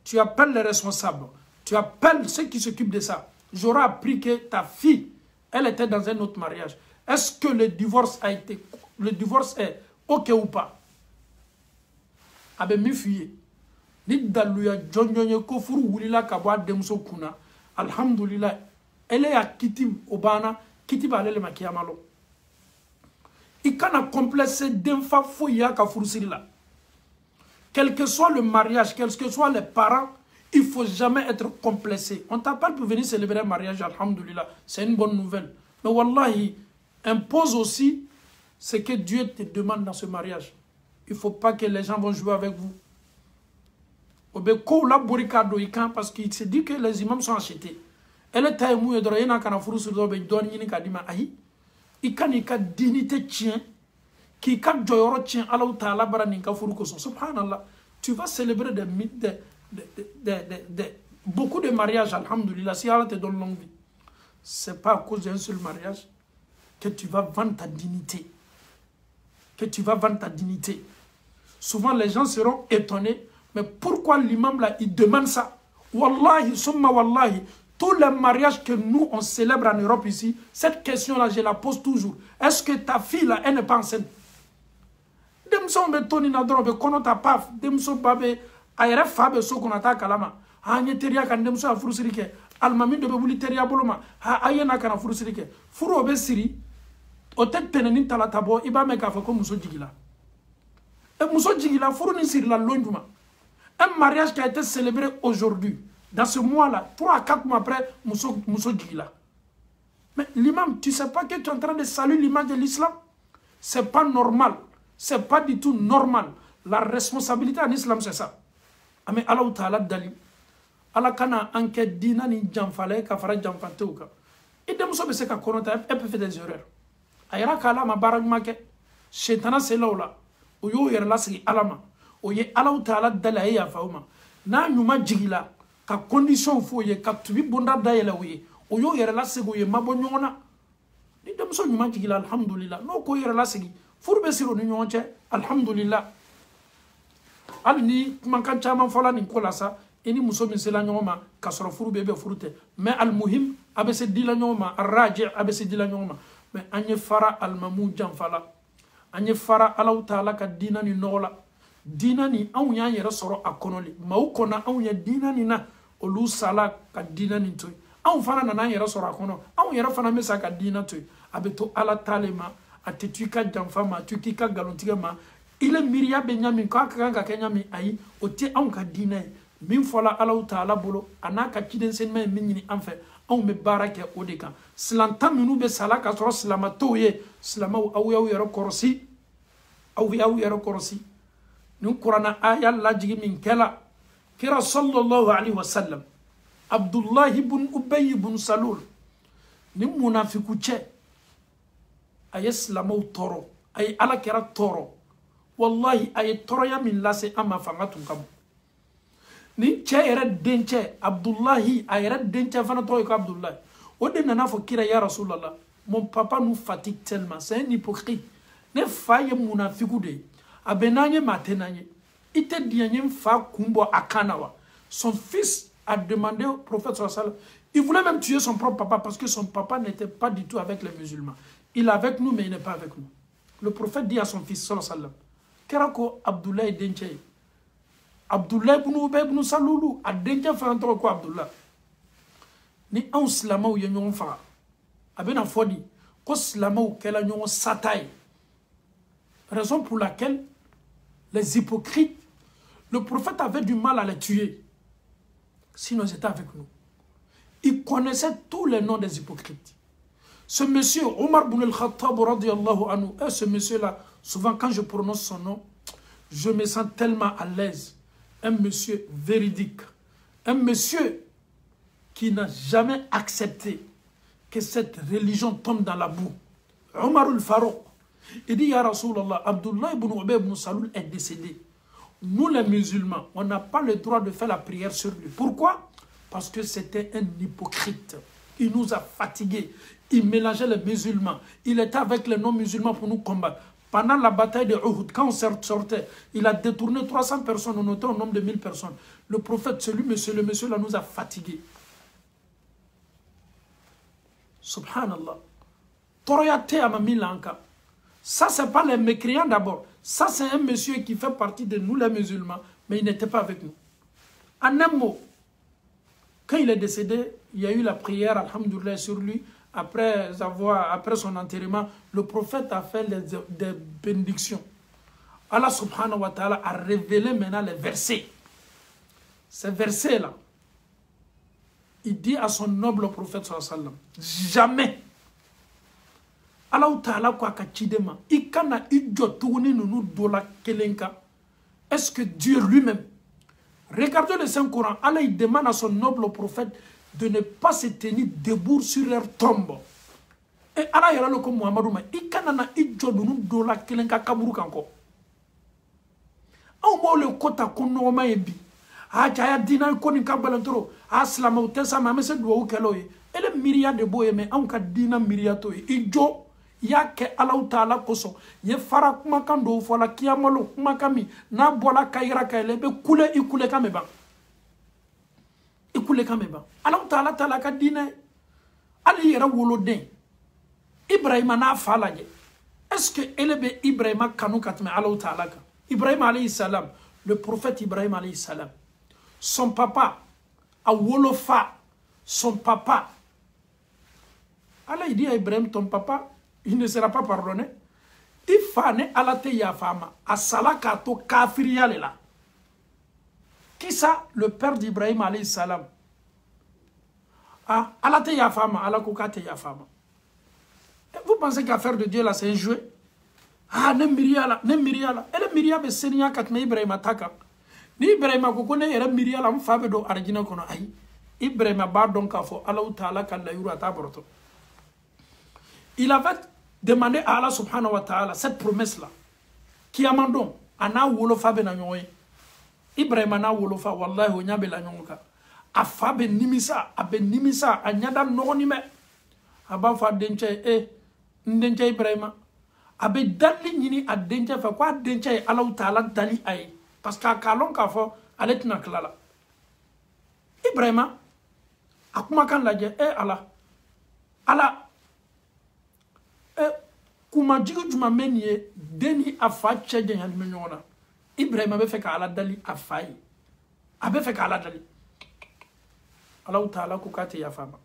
S1: tu appelles les responsables tu appelles ceux qui s'occupent de ça j'aurais appris que ta fille elle était dans un autre mariage est-ce que le divorce est ok ou pas abe mi fiye ni daluya jonjonye ko furu wulila ka bɔ a denmuso kunna alhamdulillah ele ya kiti obana kiti ba lele makiyamalo i kana complexer denfa foyi ya ka furusiri la quel que soit le mariage quel que soit les parents il faut jamais être complexé on t'appelle pour venir célébrer un mariage alhamdulillah c'est une bonne nouvelle mais wallahi impose aussi ce que Dieu te demande dans ce mariage. Il ne faut pas que les gens vont jouer avec vous. Parce qu'il se dit que les imams sont achetés. Elle est taille mouille de rien à Kanafuru sur le don Yinikadima Ahi. Il y a dignité tient, qui a joyoro tient à l'autre baraninka furukoso. Subhanallah. Tu vas célébrer beaucoup de mariages, alhamdulillah, si Allah te donne longue vie. Ce n'est pas à cause d'un seul mariage que tu vas vendre ta dignité. Que tu vas vendre ta dignité. Souvent, les gens seront étonnés. Mais pourquoi l'imam là, il demande ça? Wallahi, summa wallahi, tous les mariages que nous, on célèbre en Europe ici, cette question-là, je la pose toujours. Est-ce que ta fille là, elle n'est pas enceinte? Demso be toni na doro be kono ta paf. Demso babe, ayere fabe so konata kalama. Ha nye teria kan demso a furusirike. Almami de be wuli teria boloma. Ha ayena kana furusirike. Furu obe siri. O tet tenenin talatabo, iba me ka fa ko muso jigila. Et muso jigila, furu ni siri la londuma. Un mariage qui a été célébré aujourd'hui, dans ce mois-là, 3 à 4 mois après, muso jigila. Mais l'imam, tu ne sais pas que tu es en train de saluer l'image de l'islam? Ce n'est pas normal. Ce n'est pas du tout normal. La responsabilité en islam, c'est ça. Mais Allah Ta'ala dali. Allah kana anke dina ni jamfale ka fara jamfante ou ka. Et de muso bese ka konota, elle peut faire des erreurs. Ayra kala ma barag make. Shetana c'est là ou là. O yo yer la sigi alama. O ye Allah Ta'ala dali ya fauma. Na nyuma jigila. Ka condition fo ye ka tubi bonda dayela oye. O yo yer la sigi ye mabo nyona. Ni de muso nyuma jigila alhamdulillah. No ko yer la sigi. Furbe siro ni nyonche alhamdulillah. Ali ni mankan chama fola ni kola sa eni muso min sela nyoma kasoro furu bebe furute mais al muhim abese dila nyoma arraji abese dila nyoma mais anye fara al mamu jamfala anye fara Allah Ta'ala ka dina ni nola dina ni anw ya yere soro akonoli maw kona anw ya dina ni na olu sala ka dina ni toy anw fana na yere soro akono anw yere fana mesa ka dina toy abeto Allah Ta'ala ma atetuika jamfama tukika galontiga ma ile miria benyamin ka kanga kenyami ayi oti an ka dina min fola Allah Ta'ala bolo anaka kiden sen men minni anfe on me barake odeka slanta minu be sala ka tro slama toye slama aw yaw yero korsi aw yaw yero korsi nun qur'ana aya la jigi min kala kira sallallahu alaihi wasallam Abdullah ibn Ubay ibn Salul ni munafiku che ay slama toro ay ala kira toro wallahi ay toroya min lase ama fangatun kam ni che era denche Abdullahi ay era denche fana toy ko Abdullah o de nana fo kira ya Rasulullah mon papa nous fatigue tellement c'est un hypocrite ne faye munafiku de abenanye matenanye ite dianye fa kumbo akanawa son fils a demandé au prophète sallallahu alayhi wa sallam, il voulait même tuer son propre papa parce que son papa n'était pas du tout avec les musulmans. Il est avec nous mais il n'est pas avec nous. Le prophète dit à son fils sallallahu alayhi wa sallam, Kerako Abdoulaye Denche, Abdullah ibn Ubay ibn Salulu a dencɛ fana tɔgɔ ko Abdullah ni anw silamɛw ye ɲɔgɔn faga a bɛna fɔ di ko silamɛw kɛla ɲɔgɔn sata ye raison pour laquelle les hypocrites le prophète avait du mal à les tuer sinon ils étaient avec nous. Il connaissait tous les noms des hypocrites. Ce monsieur Omar ibn al-Khattab radiyallahu anhu, ce monsieur là, souvent quand je prononce son nom, je me sens tellement à l'aise. Un monsieur véridique, un monsieur qui n'a jamais accepté que cette religion tombe dans la boue. Omar al-Farouq, il dit ya Rasulallah, Abdullah ibn Ubay ibn Salul est décédé. Nous les musulmans, on n'a pas le droit de faire la prière sur lui. Pourquoi? Parce que c'était un hypocrite. Il nous a fatigués. Il mélangeait les musulmans. Il était avec les non-musulmans pour nous combattre. Pendant la bataille de Uhud, quand on sortait, il a détourné 300 personnes, on était au nombre de 1000 personnes. Le prophète, le monsieur là nous a fatigués. Subhanallah. Toroyate Amamilanka. Ça, ce n'est pas les mécréants d'abord. Ça, c'est un monsieur qui fait partie de nous les musulmans, mais il n'était pas avec nous. En un mot, quand il est décédé, il y a eu la prière, alhamdoulilah, sur lui. Après son enterrement, le prophète a fait des bénédictions. Allah subhanahu wa ta'ala a révélé maintenant les versets. Ces versets-là, il dit à son noble prophète sallallahu alayhi wa sallam, jamais Allah ta'ala kwa kachidema, ikana idjotuni nunu dola kelenka. Est-ce que Dieu lui-même, regardez le Saint-Coran, Allah il demande à son noble prophète de ne pas se tenir debout sur leur tombe. Et Allah yara le comme Muhammadu ma, ikana na idjotuni dola kelenka kaburu kanko. Au moins le kota kono ma ebi. Ah jaya dina koni kabalantoro, ah slama utesa ma mese dua ukeloye. Ele miria de boye me anka dina miria toye. Idjo ya ke Allah Ta'ala koso ye fara kuma kan do fola kiyamalo kuma kami na bola kayira kayle be kule ikule kameba Allah Ta'ala ka dina ali yera woloden Ibrahim na falaje. Est-ce que elebe Ibrahim kanu katme Allah Ta'ala ka Ibrahim alayhi salam, le prophète Ibrahim alayhi salam, son papa a wolofa son papa. Allah il dit à Ibrahim, ton papa il ne sera pas pardonné. Il fane alate ya fama asala kato kafiriya lela. Qui ça? Le père d'Ibrahim alayhi salam. Ah, alate ya fama, ala kokate ya fama. Vous pensez qu'affaire de Dieu là c'est un jeu? Ah, ne miria la. Elle miria be senya katme Ibrahim ataka. Ni Ibrahim ko kone era miria la mfabe do arjina kono ay. Ibrahim ba donc afo Allah Ta'ala kala yura tabroto. Il avait demandé à Allah subhanahu wa ta'ala cette promesse-là. Qui a mandé ana wolofa be na nyoy. Ibrahim ana wolofa wallahi o nyabe la nyonka. Afa be nimisa, abe nimisa anyada no ni me. Aba fa denche ndenche Ibrahim. Abe dali nyini a denche fa kwa denche Allah Ta'ala dali ay. Parce que kalon ka fo aletna klala. Ibrahim akuma kan laje Allah kuma jigu juma menye deni afa cheje han menyona Ibrahim abe feka ala dali afai abe feka ala dali Allah Ta'ala ko kate ya fama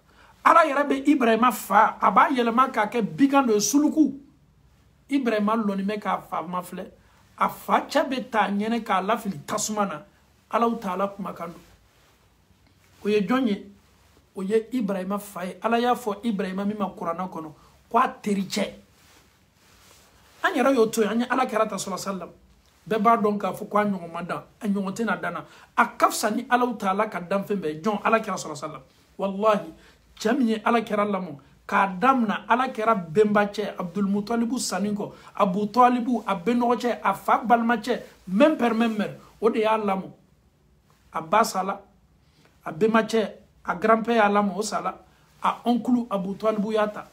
S1: ala yara be Ibrahim fa aba yelema ka ke bigan de suluku Ibrahim loni me ka fa mafle afa chebe ta nyene ka la fili tasumana Allah Ta'ala kuma kando oye jonye oye Ibrahim fa ala ya fo Ibrahim mi ma Qur'ana kono kwa teriche anyara yoto anya ala karata sallallahu alaihi wasallam be ba don ka fu kwa nyongo manda anyongo tena dana akafsa ni ala Ta'ala ka dam fembe jon ala karata sallallahu alaihi wasallam wallahi jamiye ala karata lamo ka damna ala karata bemba che Abdul Muttalib saninko Abu Talib abeno che afa balma che même per même o de ya lamo abasala abema che a grand-père lamo sala a oncle Abu Talib yata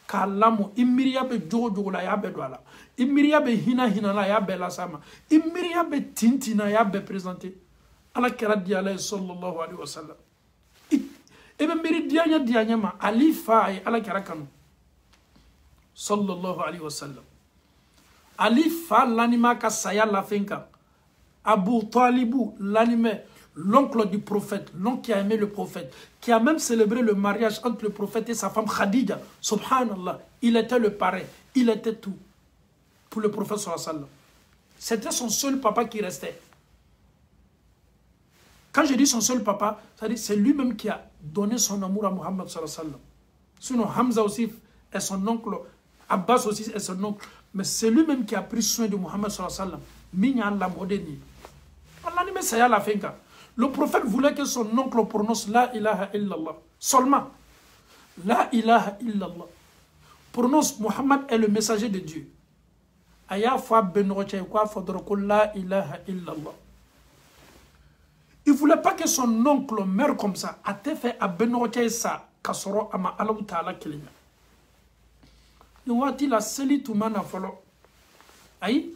S1: kalamu imiria be jogo la ya be doala imiria be hina la ya be la sama imiria be tintina ya be présenter ala kera diala sallallahu alaihi wasallam e be miri dianya ma ali fa ala kera kanu sallallahu alaihi wasallam ali fa lanima ka saya la finka Abu Talibou, l'animé, l'oncle du prophète, l'oncle qui a aimé le prophète, qui a même célébré le mariage entre le prophète et sa femme Khadija. Subhanallah, il était le parrain, il était tout pour le prophète sallallahu alayhi wa sallam. C'était son seul papa qui restait. Quand je dis son seul papa, c'est lui-même qui a donné son amour à Muhammad sallallahu alayhi wa sallam. Sinon Hamza aussi est son oncle, Abbas aussi est son oncle, mais c'est lui-même qui a pris soin de Muhammad sallallahu alayhi wa sallam. Minya Allah modeni. Allah ni ça y a la fin. Le prophète voulait que son oncle prononce La ilaha illallah. Seulement. La ilaha illallah. Prononce Muhammad est le messager de Dieu. Aya fa benroche quoi faudra que La ilaha illallah. Il ne voulait pas que son oncle meure comme ça. A te fait à benroche ça. Kasoro ama Allah ta'ala kelenya. Nous la seli tumana folo. Aïe.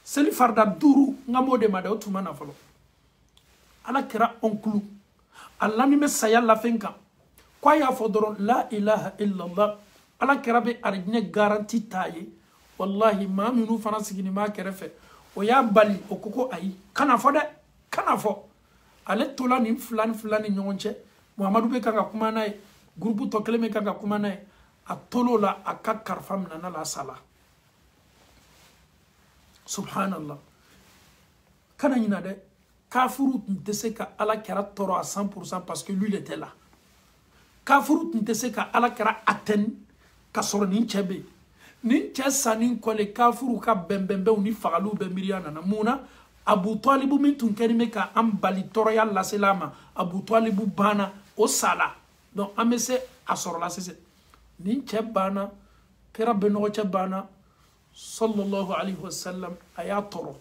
S1: Seli farda duru ngamo de mada tumana folo. Ala kira onklu. Allah ni me saya la fenka. Kwa ya fodoro La ilaha illallah. Ala kira be arigне garanti taye. Wallahi ma minu fana sigini ma kerefe. O ya bali okoko ayi. Kana fo de. Kana fo. Ale tola ni fulani nyonche. Muhammadu be kanga kuma naye. Grupu tokele me kanga kuma naye. A tolo la a ka karfam nana la sala. Subhanallah. Kana yina de. Kafuru ne sait qu'à Allah kera toro à 100% parce que lui il était là. Kafuru ne sait qu'à Allah kera aten kasoro ni chebe. Ni chesani ko le kafuru ka bembembe uni fagalu be miriana na muna Abu Talibu min tun kerime ka am bali toro ya la selama Abu Talibu bana o sala. Donc amese asoro la sese. Ni chebana kera beno chebana sallallahu alayhi wa sallam aya toro.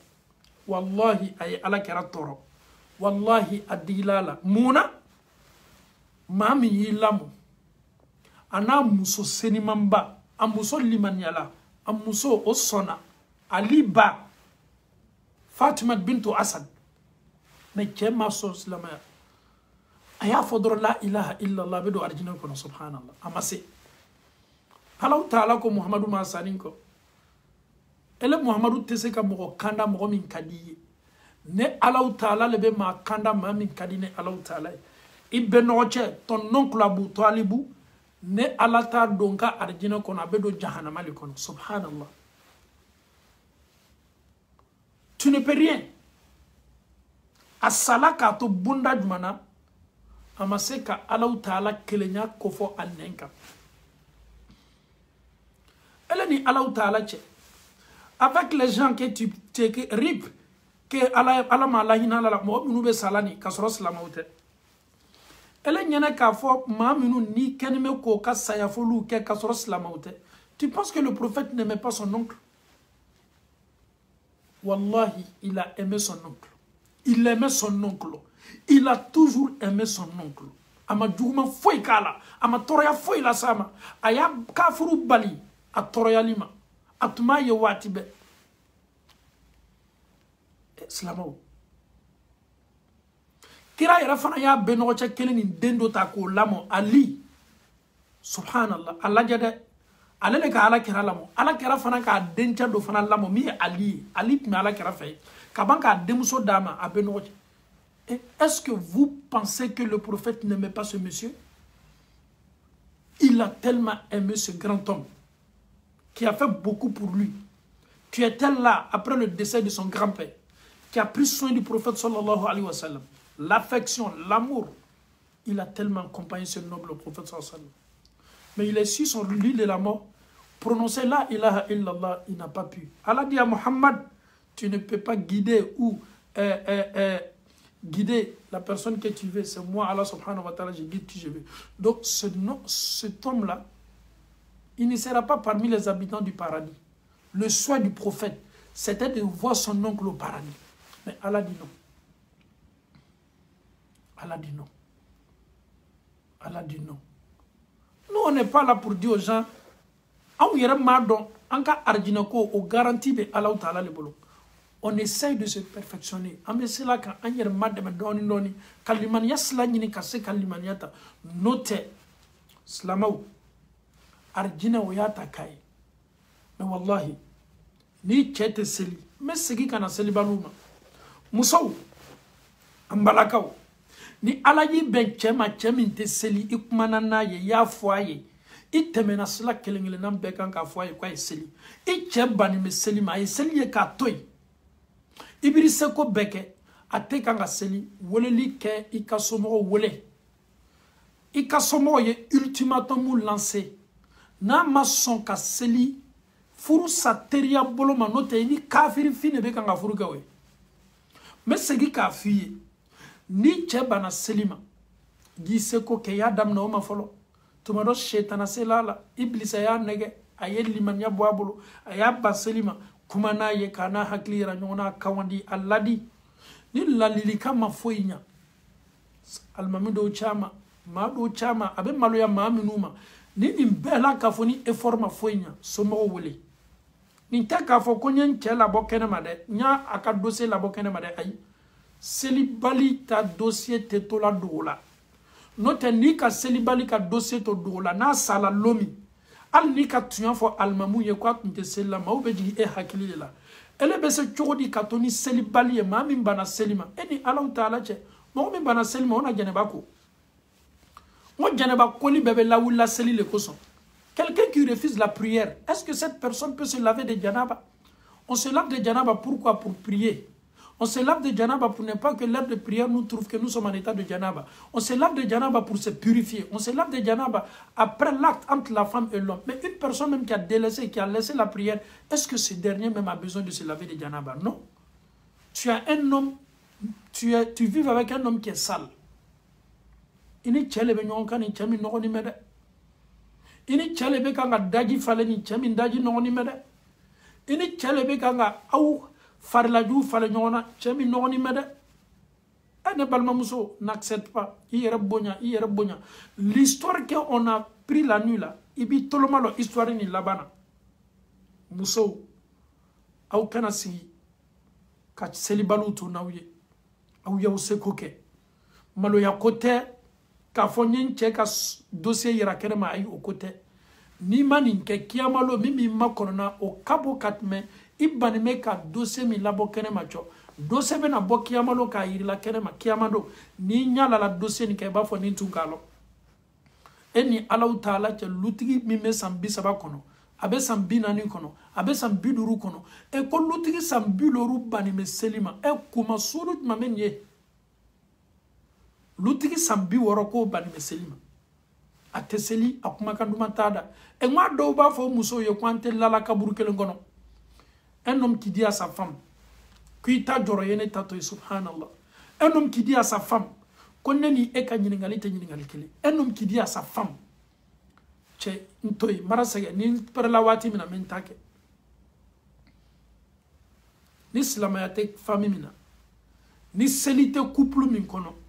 S1: Wallahi ay ala kera toro. Wallahi adilala. Muna mami yilamu. Ana muso senimamba. Amuso limanyala. Amuso osona. Aliba. Fatima bintu Asad. Mais kema so islamaya. Aya fodoro la ilaha illallah bedo arjina kono subhanallah. Amase. Allah ta'ala ko Muhammadu ma saninko. Ele Muhammadu tese ka mogo kanda mogo min kadiye. Ne Allah Ta'ala lebe ma kanda ma min kadine Allah Ta'ala. Ibe noche ton oncle Abu Talibou ne Allah ta donka arjina kono abedo jahannama le kono. Subhanallah. Tu ne peux rien. Asala ka to bunda jumana amase ka Allah Ta'ala kelenya kofo annenka. Ele ni Allah Ta'ala che. Avec les gens que tu rip, que Allah malahina la mo minu be salani kasoro slamaute. Ele nyene ka fo ma minu ni kenime ko ka saya folu ke kasoro slamaute. Tu penses que le prophète n'aimait pas son oncle? Wallahi, il a aimé son oncle. Il aimait son oncle. Il a toujours aimé son oncle. Ama djouma foi kala, ama toroya foi la sama. Aya kafuru bali a toroya lima. Atuma ye wati be Islamao kira yara fana ya beno cha keleni dendo ta ko lamo Ali subhanallah Allah jade alele ka ala kira lamo ala kira fana ka dencha do fana lamo mi Ali mi ala kira fe ka banka demuso dama a beno. Est-ce que vous pensez que le prophète n'aimait pas ce monsieur? Il a tellement aimé ce grand homme qui a fait beaucoup pour lui. Tu étais là après le décès de son grand-père, qui a pris soin du prophète sallallahu alayhi wa sallam. L'affection, l'amour, il a tellement accompagné ce noble prophète sallallahu alayhi wa sallam. Mais il est sur son lit de la mort, prononcer la ilaha illallah, il n'a pas pu. Allah dit à Muhammad, tu ne peux pas guider ou guider la personne que tu veux. C'est moi, Allah subhanahu wa ta'ala, je guide qui je veux. Donc cet homme-là, il ne sera pas parmi les habitants du paradis. Le souhait du prophète, c'était de voir son oncle au paradis. Mais Allah dit non. Allah dit non. Allah dit non. Nous, on n'est pas là pour dire aux gens, on essaye de se perfectionner. Arjina oyata kai. Mais wallahi, ni chete seli. Mais segi kana seli baluma. musow ambalakaw ni alaji ben chema cheminte seli ikmana na ye ya foye itemena sala kelengele nan be kan ka foye kwa seli ichebani me seli ma ye seli ye ka toy ibirise ko beke ate kan ka seli woleli ke ikasomo wole ikasomo ye ultimatum lancé na mason ka seli furu sateria boloma note ni kafiri fine be kan ka furu gawe mais segi ka fiye ni chebana selima gise ko ke ya dam no ma folo tumado shetana selala iblisa ya nege ayel liman ya boabulu aya baselima kuma na ye kana haklira nyona kawandi alladi ni lalili kama foyinya almamido chama ma do chama abe malo ya maminuma ni imbela kafoni eforma foyinya somo wole ni taka fo konyen chela bokene made nya aka dossier la bokene made ay selibali ta dossier te to la dola note ni ka selibali ka dossier to dola na sala lomi al ni ka tuyan fo almamu ye kwa kunte sella ma obeji e hakili la ele be se chogodi katoni selibali e ma min bana selima eni alam taala che mo min bana selima ona janeba ko mo janeba ko li bebe la wula selile ko son. Quelqu'un qui refuse la prière, est-ce que cette personne peut se laver de janaba? On se lave de janaba pourquoi? Pour prier. On se lave de janaba pour ne pas que l'heure de prière nous trouve que nous sommes en état de janaba. On se lave de janaba pour se purifier. On se lave de janaba après l'acte entre la femme et l'homme. Mais une personne même qui a délaissé, qui a laissé la prière, est-ce que ce dernier même a besoin de se laver de janaba? Non. Tu as un homme, tu vis avec un homme qui est sale. Ini chele be nyonka ni chami no ni mede. Ini chele be kanga daji fale ni chami daji no ni mede. Ini chele be kanga au farlaju fale nyona chami no ni mede. Ane balma muso n'accepte pas. Iyere bonya. L'histoire qu'on a pris la nuit là, ibi toloma lo histoire ni labana. Muso au kana si ka selibalu to nawye. Au ya usekoke. Malo ya kote ka fonyen che ka dossier yira kene ma ay au côté ni mani ke kiamalo mimi makonona o kabo katme ibani me ka dossier mi labo kene ma cho dossier be na bo kiamalo ka yira kene ma kiamado ni nyala la dossier ni ke ba fo ni tunkalo eni alaw taala che lutigi mi me sambi saba kono abe sambi nani kono abe sambi duru kono e ko lutigi sambi loru bani me selima e kuma suru mamenye lutigi sambi woroko bani meselima ateseli akuma kanduma tada e ngwa do ba fo muso ye kwante lala kaburu kele ngono un homme qui dit à sa femme qui ta joro yene tato subhanallah un homme qui dit à sa femme konneni e ka nyingali te nyingali kele un homme qui dit à sa femme che ntoy marasage ni per la wati mina mentake ni slamayate famille mina ni selite couple min kono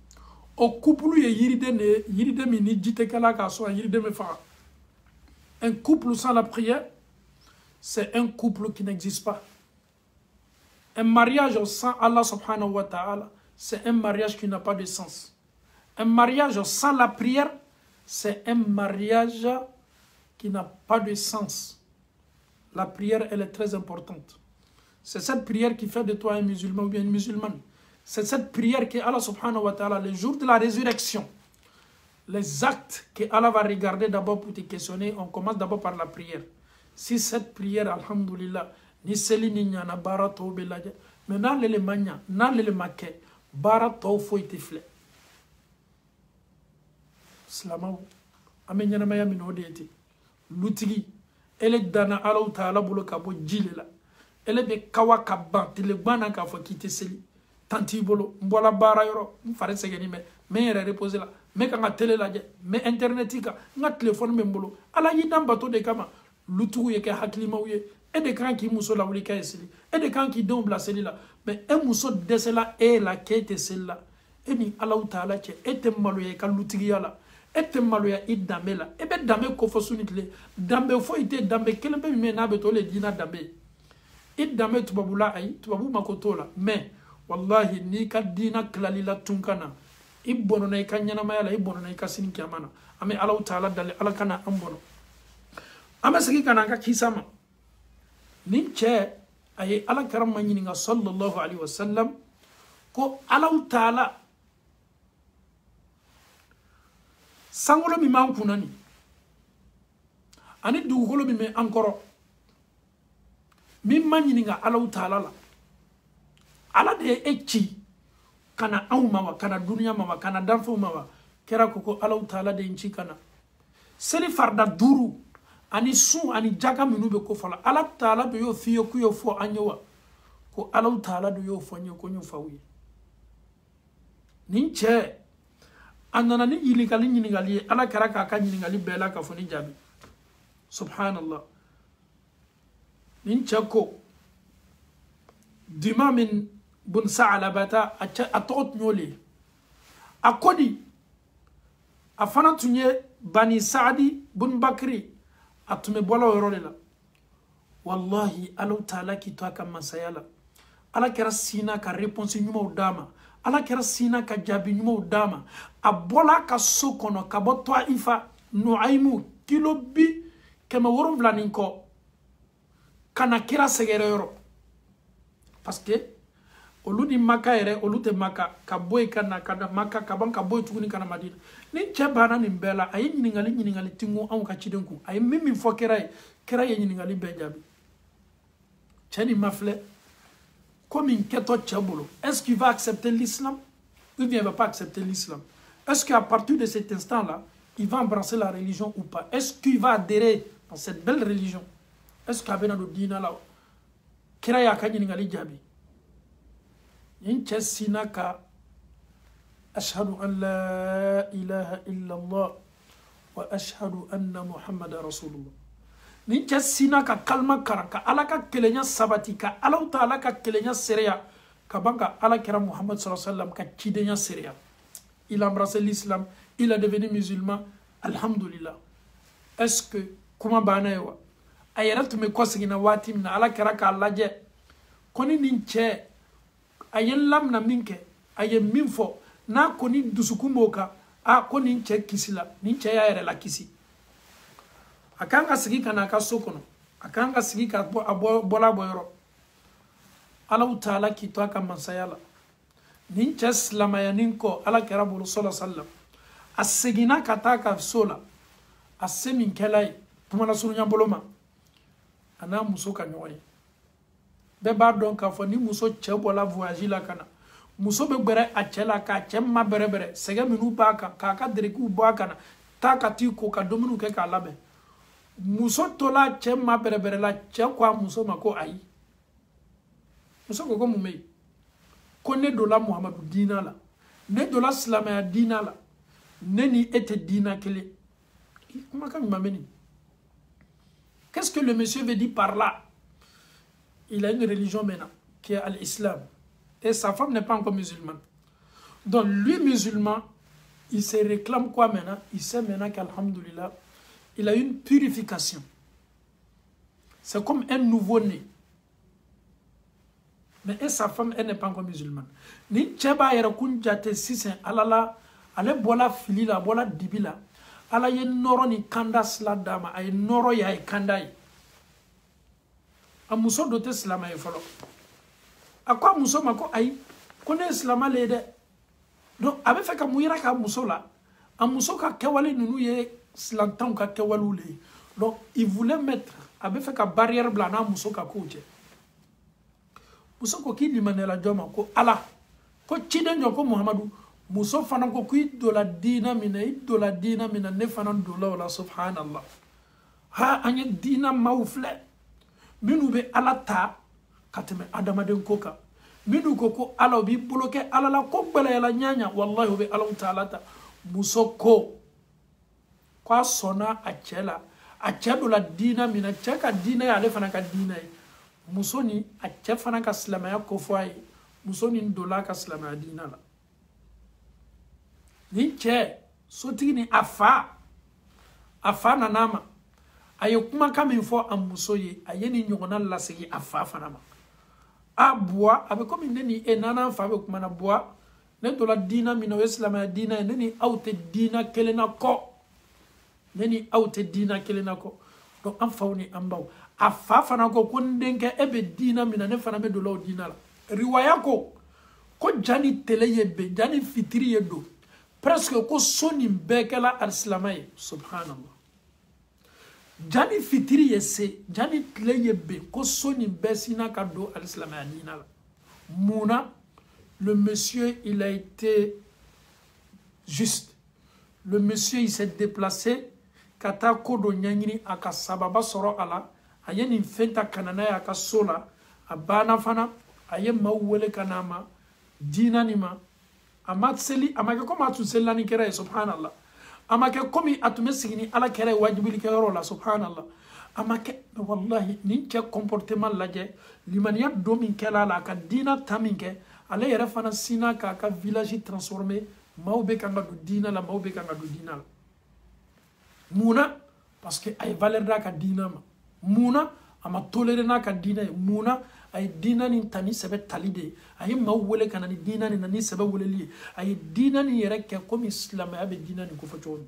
S1: o couple ye yiride mi ni jite kala ka so yiride me fa. Un couple sans la prière, c'est un couple qui n'existe pas. Un mariage sans Allah subhanahu wa ta'ala, c'est un mariage qui n'a pas de sens. Un mariage sans la prière, c'est un mariage qui n'a pas de sens. La prière, elle est très importante. C'est cette prière qui fait de toi un musulman ou bien une musulmane. C'est cette prière que Allah subhanahu wa ta'ala, le jour de la résurrection, les actes que Allah va regarder d'abord pour te questionner, on commence d'abord par la prière. Si cette prière, alhamdulillah, ni seli ni nyana bara to belaje, mais nan lele manya, nan lele make, bara to fo ite fle. Slamaw, ame nyana maya min odeti, lutigi, ele dana Allah ta'ala bulo kabo jilela, ele be kawa kaban, tile bana ka fo kite seli. Tanti bolo mbola bara yoro mfare segeni me yere reposer la me ka télé la je me internetika nga téléphone me mbolo ala yidam bato de kama lutu ye ke haklima uye e de kan ki muso la wuli ka esili e de kan ki don bla seli la mais e muso desela e la kete sella e ni ala taala che e te malo ye ka lutigi yala e te malo ya idambe la e be dambe ko fo sunitle dambe fo ite dambe kelembe me na be to le dina dambe idambe tubabula ay tubabu makotola mais wallahi ni ka dina klalila tunkana ibbono nay kanyana mayala ibbono nay kasini kiamana ame Allah taala dal alakana ambono ame sagi kana ka kisama ninche ay ala karam manyini nga sallallahu alaihi wasallam ko Allahu Taala sangolo mi man kunani ani dugukolo mi me ankoro mi manyininga Allahu Taala la ala de echi kana awmawa kana dunya mawa kana danfo mawa kera ko Allahu Taala de nchi kana seli farda duru ani su ani jaga minube ko fala Allahu Taala do yo fiyo ku yo fo anyowa ko Allahu Taala do yo fo nyo ko nyo fawi ninche anana ni iligali nyinigali ala karaka ka nyinigali bela ka foni jabi subhanallah ninche ko dimamin bun sa'alabata atot nyole akodi afana tunye bani saadi bun bakri atume bola worolela wallahi Allahu Taala ki to aka masayala ala kera sina ka réponse nyuma udama ala kera sina ka jabi nyuma udama abola ka sokono ka botwa ifa nuaimu kilo bi kema worum blaninko kana kira segere yoro parce que oludi maka ere olute maka ka boy kana kada maka ka ban ka boy tuguni kana madina ni chebana ni mbela ay nyingali tingu an ka chidenku ay mimi fo kera ye nyingali bejabi chani mafle comme une keto tchabolo est-ce qu'il va accepter l'islam ou bien il va pas accepter l'islam est-ce qu'à partir de cet instant là il va embrasser la religion ou pas est-ce qu'il va adhérer dans cette belle religion est-ce qu'il va dans dina là kera ya ka nyingali jabi ينشا سيناكا أشهد أن لا إله إلا الله وأشهد أن محمد رسول الله نينشا سيناكا كلمة كرانكا ألاكا كلينيا سباتيكا ألاو تالاكا كلينيا سريا كبانكا ألا كرام محمد صلى الله عليه وسلم كتشيدينيا سريا il a embrassé l'islam il a devenu musulman alhamdulillah est-ce que comment banayewa ayaratu me kosigina watimna ala karaka allaje koni ninche ayen lamna minke ayen minfo na koni dusukumoka a koni nche kisila ninche ya ere la kisi akanga sigi kana ka sokono akanga sigi ka bola boyoro Allahu Taala ki to aka mansayala ninche slama ya ninko ala karabu sallallahu alaihi wasallam asegina kataka sola asemin kelai pumana sunya boloma ana musoka nyoye be ba don ka fo ni muso chebo la voyage la kana muso be gbere achela ka chemma bere bere sege minu ba ka dereku ba kana ta ka ti ko ka dominu ke ka labe muso tola chemma bere bere la che kwa muso mako ayi muso ko mu mei ko ne dola Muhammadu dina la ne dola Islamaya dina la ne ni ete dina kele comment kan mameni qu'est-ce que le monsieur veut dire par là? Il a une religion maintenant, qui est l'islam. Et sa femme n'est pas encore musulmane. Donc lui, musulman, il se réclame quoi maintenant? Il sait maintenant qu'alhamdoulilah, il a une purification. C'est comme un nouveau-né. Mais et sa femme, elle n'est pas encore musulmane. Ni tcheba yera kunjate sisen alala, ale bola filila, bola dibila, ala ye noro ni kandas la dama, ay noro ya ay kandai. A muso dote silama ye folo akwa muso mako ay kone silama le de donc abe fe ka muyira ka muso la a muso ka kewale nunu ye silantan ka kewalu le donc il voulait mettre abe fe ka barrière blana muso ka koje muso ko ki limanela joma ko ala ko chiden ko Muhammadu muso fana ko ku do la dina mina ne fana do la wala subhanallah ha anya dina mawfle minu be alata kateme adamaden koka minu ko ala bi bloqué ala la ko bela la nyanya wallahi be Allahu Taala ta musoko kwa sona achela achedo la dina mina cheka dina ya le fana ka dina musoni ache fana ka islama ya ko foi musoni ndola ka islama ya dina la ni che sotini afa na nama aye kuma kama fo amusoye aye ni nyongona la segi afafa nama a boa abe comme neni enana fa be kuma na boa ne to la dina mina islam dina neni awte dina kelena ko neni awte dina kelena ko donc am fawni ambaw afafa na ko ko ndenke ebe dina mina ne fana be do law dina la riwaya ko ko jani tele yebe jani fitiri yedo presque ko soni bekela al-islamay subhanallah jani fitiri yese jani tele yebe ko soni besina kado al-islamay adina Mouna le monsieur il a été juste le monsieur il s'est déplacé kata kodo nyangini aka sababa soro ala ayeni fenta kanana ya ka sola abana fana aye mawwele kanama dina nima amatseli amake ko matusella ni kera subhanallah amake komi atume sigini ala kera wajibili kero la subhanallah amake wallahi ni ke comportement laje limaniya domin kala la ka dina taminke ala yere fana sina ka village transformé mawbe kanga du dina la mawbe kanga du dina la Mouna parce que ay valeur da ka dina ma Mouna ama toléré na ka dina Mouna ay dina ni tani sebe talide ay mawwele kana ni dina ni nani sebe woleli ay dina ni yere ke comme islam abe dina ni ko facho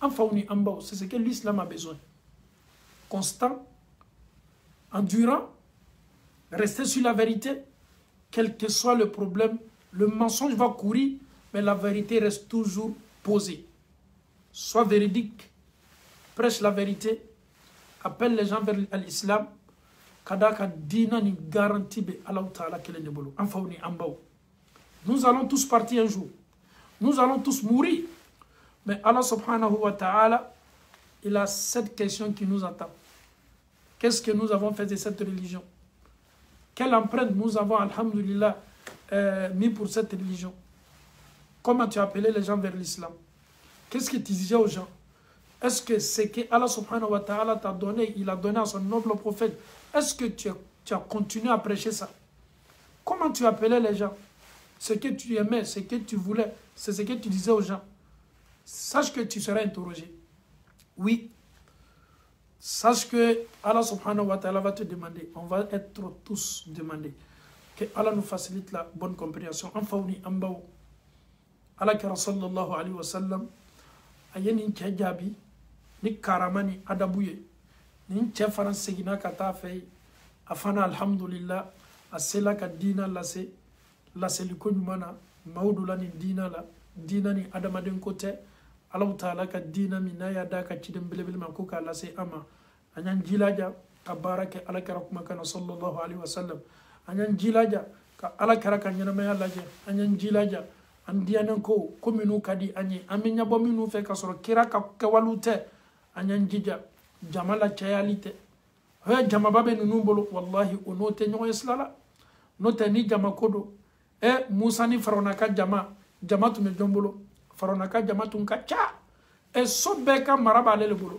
S1: en fauni amba c'est ce que l'islam a besoin constant endurant rester sur la vérité quel que soit le problème le mensonge va courir mais la vérité reste toujours posée sois véridique prêche la vérité appelle les gens vers l'islam kadaka dina ni garantie be Allah Ta'ala kele nebolo en fauni ambao nous allons tous partir un jour nous allons tous mourir mais Allah subhanahu wa ta'ala il a cette question qui nous attend qu'est-ce que nous avons fait de cette religion quelle empreinte nous avons alhamdulillah mis pour cette religion comment tu as appelé les gens vers l'islam qu'est-ce que tu disais aux gens est-ce que ce que Allah subhanahu wa ta'ala t'a donné, il a donné à son noble prophète, est-ce que tu as continué à prêcher ça? Comment tu appelais les gens? Ce que tu aimais, ce que tu voulais, c'est ce que tu disais aux gens. Sache que tu seras interrogé. Oui. Sache que Allah subhanahu wa ta'ala va te demander, on va être tous demandés. Que Allah nous facilite la bonne compréhension. Enfaouni ambao. Allah kara sallallahu alayhi wa sallam, ayeni kajabi, ni karamani adabuye ni chefara segina kata fay afana alhamdulillah asela ka dina lase liko nyumana maudula ni dina ni adamaden kote Allah Ta'ala ka dina minaya da ka cidem belebel man ko ka lase ama anyan jilaja ka barake alakara kuma kana sallallahu alaihi wasallam anyan jilaja ka alakara kan yana may alaje anyan jilaja andianan ko kominu kadi anyi amenya bominu fe ka soro kira ka walute anyan jija jamala chayalite he jama babe nunu bolo wallahi onote nyo islala note ni jama kodo musa ni farona ka jama tu me jombolo farona ka jama tun ka cha sobe ka maraba lele bolo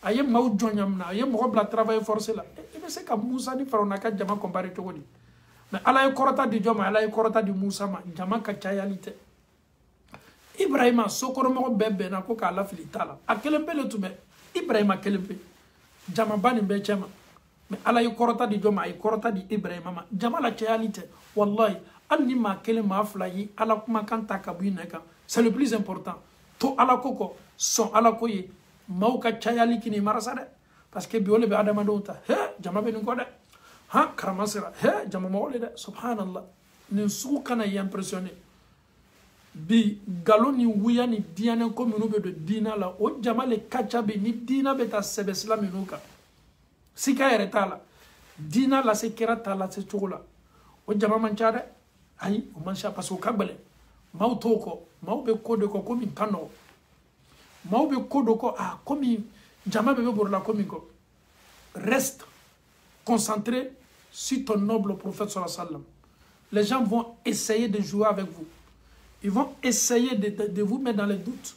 S1: aye maw jonyamna aye mo bla travail forcé la be se ka musa ni farona ka jama comparé to godi mais ala e korota di joma ala e korota di musa ma jama ka chayalite Ibrahima sokoro mo bebe na ko ka la filitala akele pele tume Ibrahima kelempe jama bani be chema mais ala yi korota di joma ay korota di Ibrahima ma jama la chayalite wallahi anni ma kelema afla yi ala kuma kanta ka buina ka c'est le plus important to ala koko son ala koye mauka chayali kini marasade parce que biole be adama donta he jama be ngode ha karamasira he jama mo de subhanallah ne su kana y impressionné bi galoni wuya ni diana ko minu be de dina la o jama le kacha be ni dina be ta sebe islam minuka sika eretala dina la sekirata la se chola o jama manchade ay o mancha paso kagbele mautoko maube kodo ko komi tano maube kodo ko komi jama be borla komi ko reste concentré sur ton noble prophète sallallahu alayhi wa sallam. Les gens vont essayer de jouer avec vous. Ils vont essayer de vous mettre dans les doutes.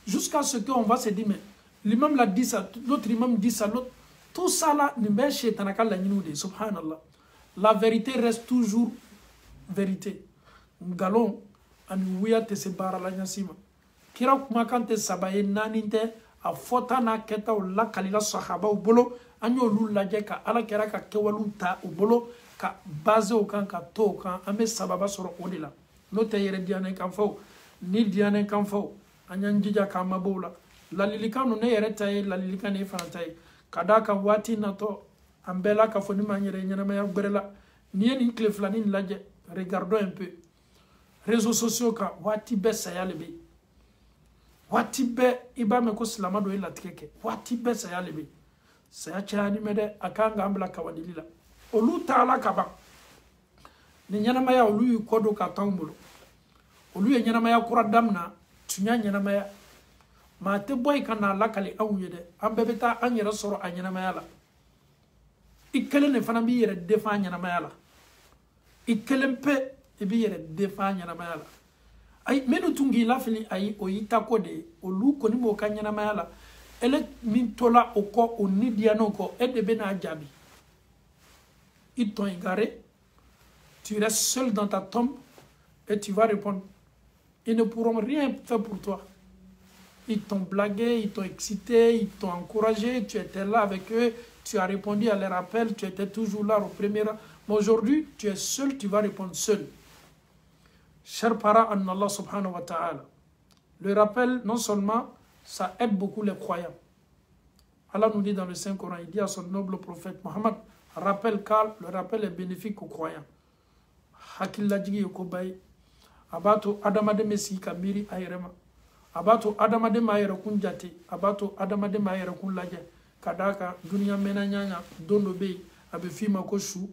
S1: Jusqu'à ce qu'on va se dire, mais l'imam l'a dit ça, l'autre imam dit ça, l'autre. Tout ça là, subhanallah. La vérité reste toujours vérité. Galon, anuya te se barala nyasima. Kira kuma kante sabaye naninte a fota na keta o la kalila sahaba o bolo anyo lulaje ka ala kera ka kewalu ta o bolo ka base o kan ka to kan ame sababa soro odila. No te yere diane kan fo ni diane kan fo anyan jija ka mabola la lilikanu ne yere tay la lilikane fanatay kadaka wati na to ambela ka foni manyere nyana maya gberela ni en kle flani laje regardons un peu. Réseaux sociaux, ka wati be sayalebe. Wati be iba me ko silama do ila tikeke. Wati be sayalebe. Saya chani mede akanga ambla kawadilila. Olu taala kaba. Ni nyanamaya olu yu kodo ka tambulu. Olu ye nyanamaya kura damna. Tunya nyanamaya. Ma te boy kana lakali anw yede. An bebe ta an yere soro a nyanamaya la. Ikele ne fana bi yere defa nyanamaya la. Ikele mpe bi yere defa nyanamaya la. Ay menu tungi la fili ay o yita kode olu koni mo ka nyanamaya la. Ele min tola oko o nidiano ko edebe na jabi. Ils t'ont égaré, tu restes seul dans ta tombe et tu vas répondre. Ils ne pourront rien faire pour toi. Ils t'ont blagué, ils t'ont excité, ils t'ont encouragé, tu étais là avec eux, tu as répondu à leur appel, tu étais toujours là au premier rang. Mais aujourd'hui, tu es seul, tu vas répondre seul. Chers parents en Allah subhanahu wa ta'ala, le rappel, non seulement, ça aide beaucoup les croyants. Allah nous dit dans le Saint-Coran, il dit à son noble prophète Mohammed, rappel car le rappel est bénéfique aux croyants. Hakilla jigi yokobai, abato adamade mesi kamiri ayrema, abato adamade mayere kunjati, abato adamade mayere kunlaje, kadaka dunia mena nyanya dondo be, abe fima ko shu,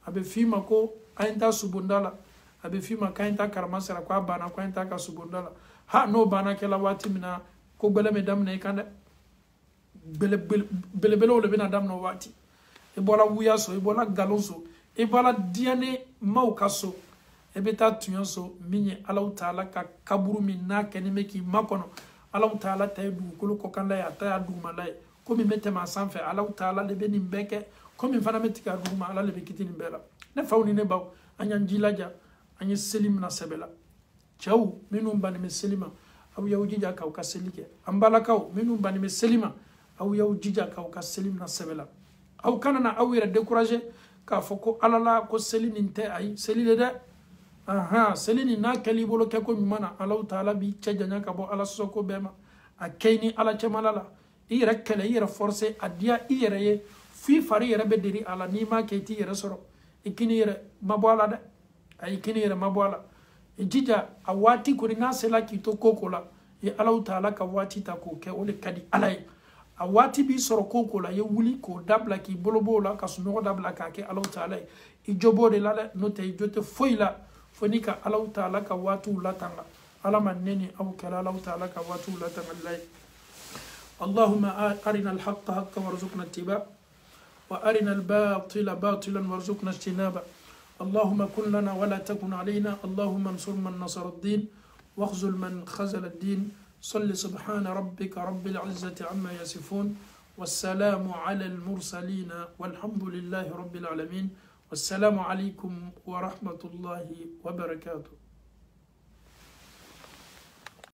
S1: abe fima ko ainta subundala, abe fima kainta karamasera kwa bana kwa ainta ka subundala. Ha no bana kela wati mina ko bele medam ne kanda bele ole bena dam no wati. Ebola wuyaso, ebola galonso, ebola diane maukaso, ebeta tunyoso, minye Allah Ta'ala ka kaburu minna kenime ki makono, Allah Ta'ala taye du kolo kokanda ya taye du malay, komi mette ma sanfe, Allah Ta'ala lebe nimbeke, komi mfana mette ka duma, Allah lebe kiti nimbela. Ne fauni ne baw, anyan jilaja, anyan selim na sebela. Chau, minu mbani me selima, au ya ujija ka uka selike. Ambala kau, minu mbani me selima, au ya ujija ka uka selim na sebela. Au kanana au yere découragé ka foko alala ko seli ninte ay seli de aha seli ni na kali bolo ke ko mana Allah Ta'ala bi cejanya ka bo ala soko bema a kayni ala chemalala ire kele ire forcer adia ire ye fi fari yere bediri ala ni ma ke ti yere soro ikini yere mabwala de ay ikini yere mabwala ejija awati ko ni sela ki to kokola e Allah Ta'ala ka wati ta ko ke ole kadi alay a wati bi soro koko la ye wuli ko dabla ki bolobo la ka suno dabla ka ke Allah Ta'ala i jobo de la no te jote foila fonika Allah Ta'ala ka watu la tanga ala maneni aw kala Allah Ta'ala ka watu la tanga lay Allahumma arina al-haqqa haqqan warzuqna ittiba wa arina al-batila batilan warzuqna ijtinaba اللهم كن لنا ولا تكن علينا اللهم انصر من نصر الدين واخذل من خذل الدين صل سبحان ربك رب العزة عما يصفون والسلام على المرسلين والحمد لله رب العالمين والسلام عليكم ورحمة الله وبركاته.